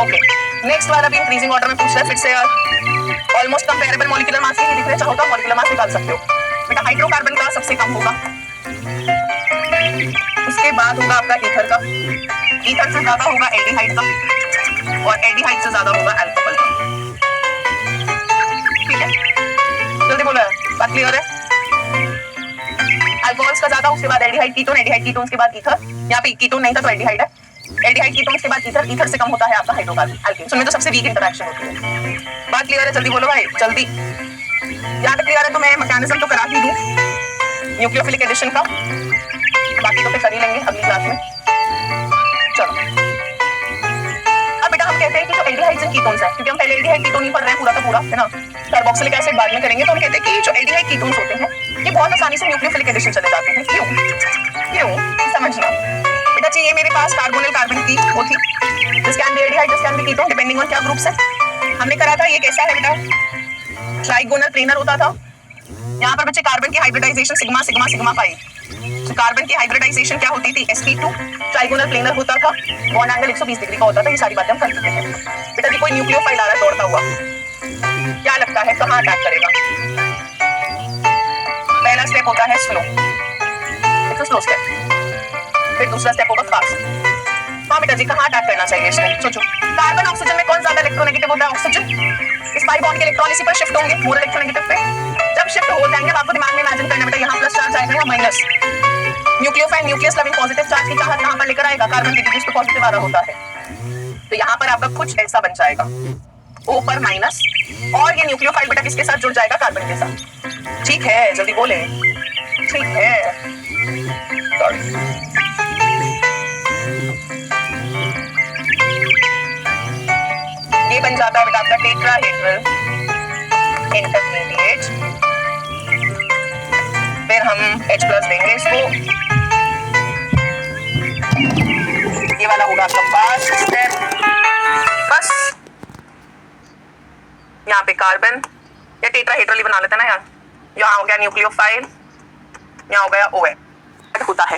ओके, नेक्स्ट वाला भी इंक्रीजिंग ऑर्डर में पूछ रहा है फिर से यार, ऑलमोस्ट कंपेरेबल मॉलिक्यूलर मास ही दिखने चाहो तो मॉलिक्यूलर मास निकाल सकते हो। बेटा हाइड्रोकार्बन का सबसे कम होगा, उसके बाद होगा आपका ईथर का, ईथर से ज्यादा होगा एल्डिहाइड का, और एल्डिहाइड से ज्यादा होगा अल्कोहल का, ठीक है। जल्दी बोलो, बात क्लियर है? अल्कोहल्स का ज्यादा, उसके बाद एल्डिहाइड कीटोन, एल्डिहाइड कीटोन्स के बाद ईथर, यहाँ पे कीटोन नहीं था तो एल्डिहाइड है, एल्डिहाइड कीटोन्स के बाद ईथर, ईथर से कम होता है आपका हाइड्रोकार्बन, एल्केन। उनमें तो सबसे वीक इंटरेक्शन होती है। बात क्लियर है? जल्दी बोलो भाई, जल्दी। यहाँ तक क्लियर है तो मैं मैकेनिज्म तो करा ही दूं न्यूक्लियोफिलिक एडिशन का, बाकी तो फिर कर ही लेंगे अगली क्लास में। चलो अब बेटा हम कहते हैं कि जो एल्डिहाइड्स एंड कीटोन्स है, क्योंकि हम पहले एल्डिहाइड कीटोन ही पढ़ रहे हैं पूरा का पूरा, है ना, कार्बोक्सिलिक एसिड बाद में करेंगे, तो हम कहते हैं कि जो एल्डिहाइड कीटोन्स होते हैं ये बहुत आसानी से न्यूक्लियोफिलिक एडिशन चले जाते हैं। क्यों समझना बेटा जी, ये मेरे पास कार्बोनिल कार्बन की वो थी, this can be aldehyde, this can be ketone, depending on क्या ग्रुप्स है। हमने करा था ये कैसा है बेटा, ट्राइगोनल प्लेनर होता था। यहाँ पर बच्चे कार्बन की hybridization sigma sigma sigma pi, carbon की हाइब्रिडाइजेशन क्या होती थी? sp2 ट्राइगोनल प्लेनर होता था, बॉन्ड एंगल 120 डिग्री का होता था। ये सारी बातें हम कर चुके हैं। बेटा जी कोई न्यूक्लियोफाइल आ रहा है दौड़ता हुआ, क्या लगता है कहाँ अटैक करेगा? पहला स्टेप होता है slow, it's a slow step. फिर दूसरा स्टेप होगा फास्ट। हाँ बेटा जी कहाँ अटैक करना चाहिए इसको? सोचो, कार्बन ऑक्सीजन में कौन ज्यादा इलेक्ट्रोनेगेटिव होता है? ऑक्सीजन। इस पाई बॉन्ड के इलेक्ट्रॉन इसी पर शिफ्ट होंगे मोर इलेक्ट्रोनेगेटिव पे। जब शिफ्ट हो जाएंगे आपको दिमाग में इमेजिन करना बेटा, यहाँ प्लस चार्ज आएगा या minus. Nucleophile nucleus loving positive charge की चाहत कहाँ पर लेकर आएगा? कार्बन की, जिस पे पॉजिटिव आ रहा होता है। तो यहाँ पर आपका कुछ ऐसा बन जाएगा, O पर माइनस, और ये न्यूक्लियोफाइल बेटा किसके साथ जुड़ जाएगा? कार्बन के साथ। ठीक है जल्दी बोले, ठीक है। सॉरी, ये बन जाता है बेटा आपका टेट्राहेड्रल इंटरमीडिएट। फिर हम H प्लस देंगे इसको, ये वाला होगा आपका फास्ट स्टेप। बस यहाँ पे कार्बन या टेट्राहेड्रल ही बना लेते हैं ना यार। यहाँ हो गया न्यूक्लियोफाइल, यहाँ हो गया OH होता है।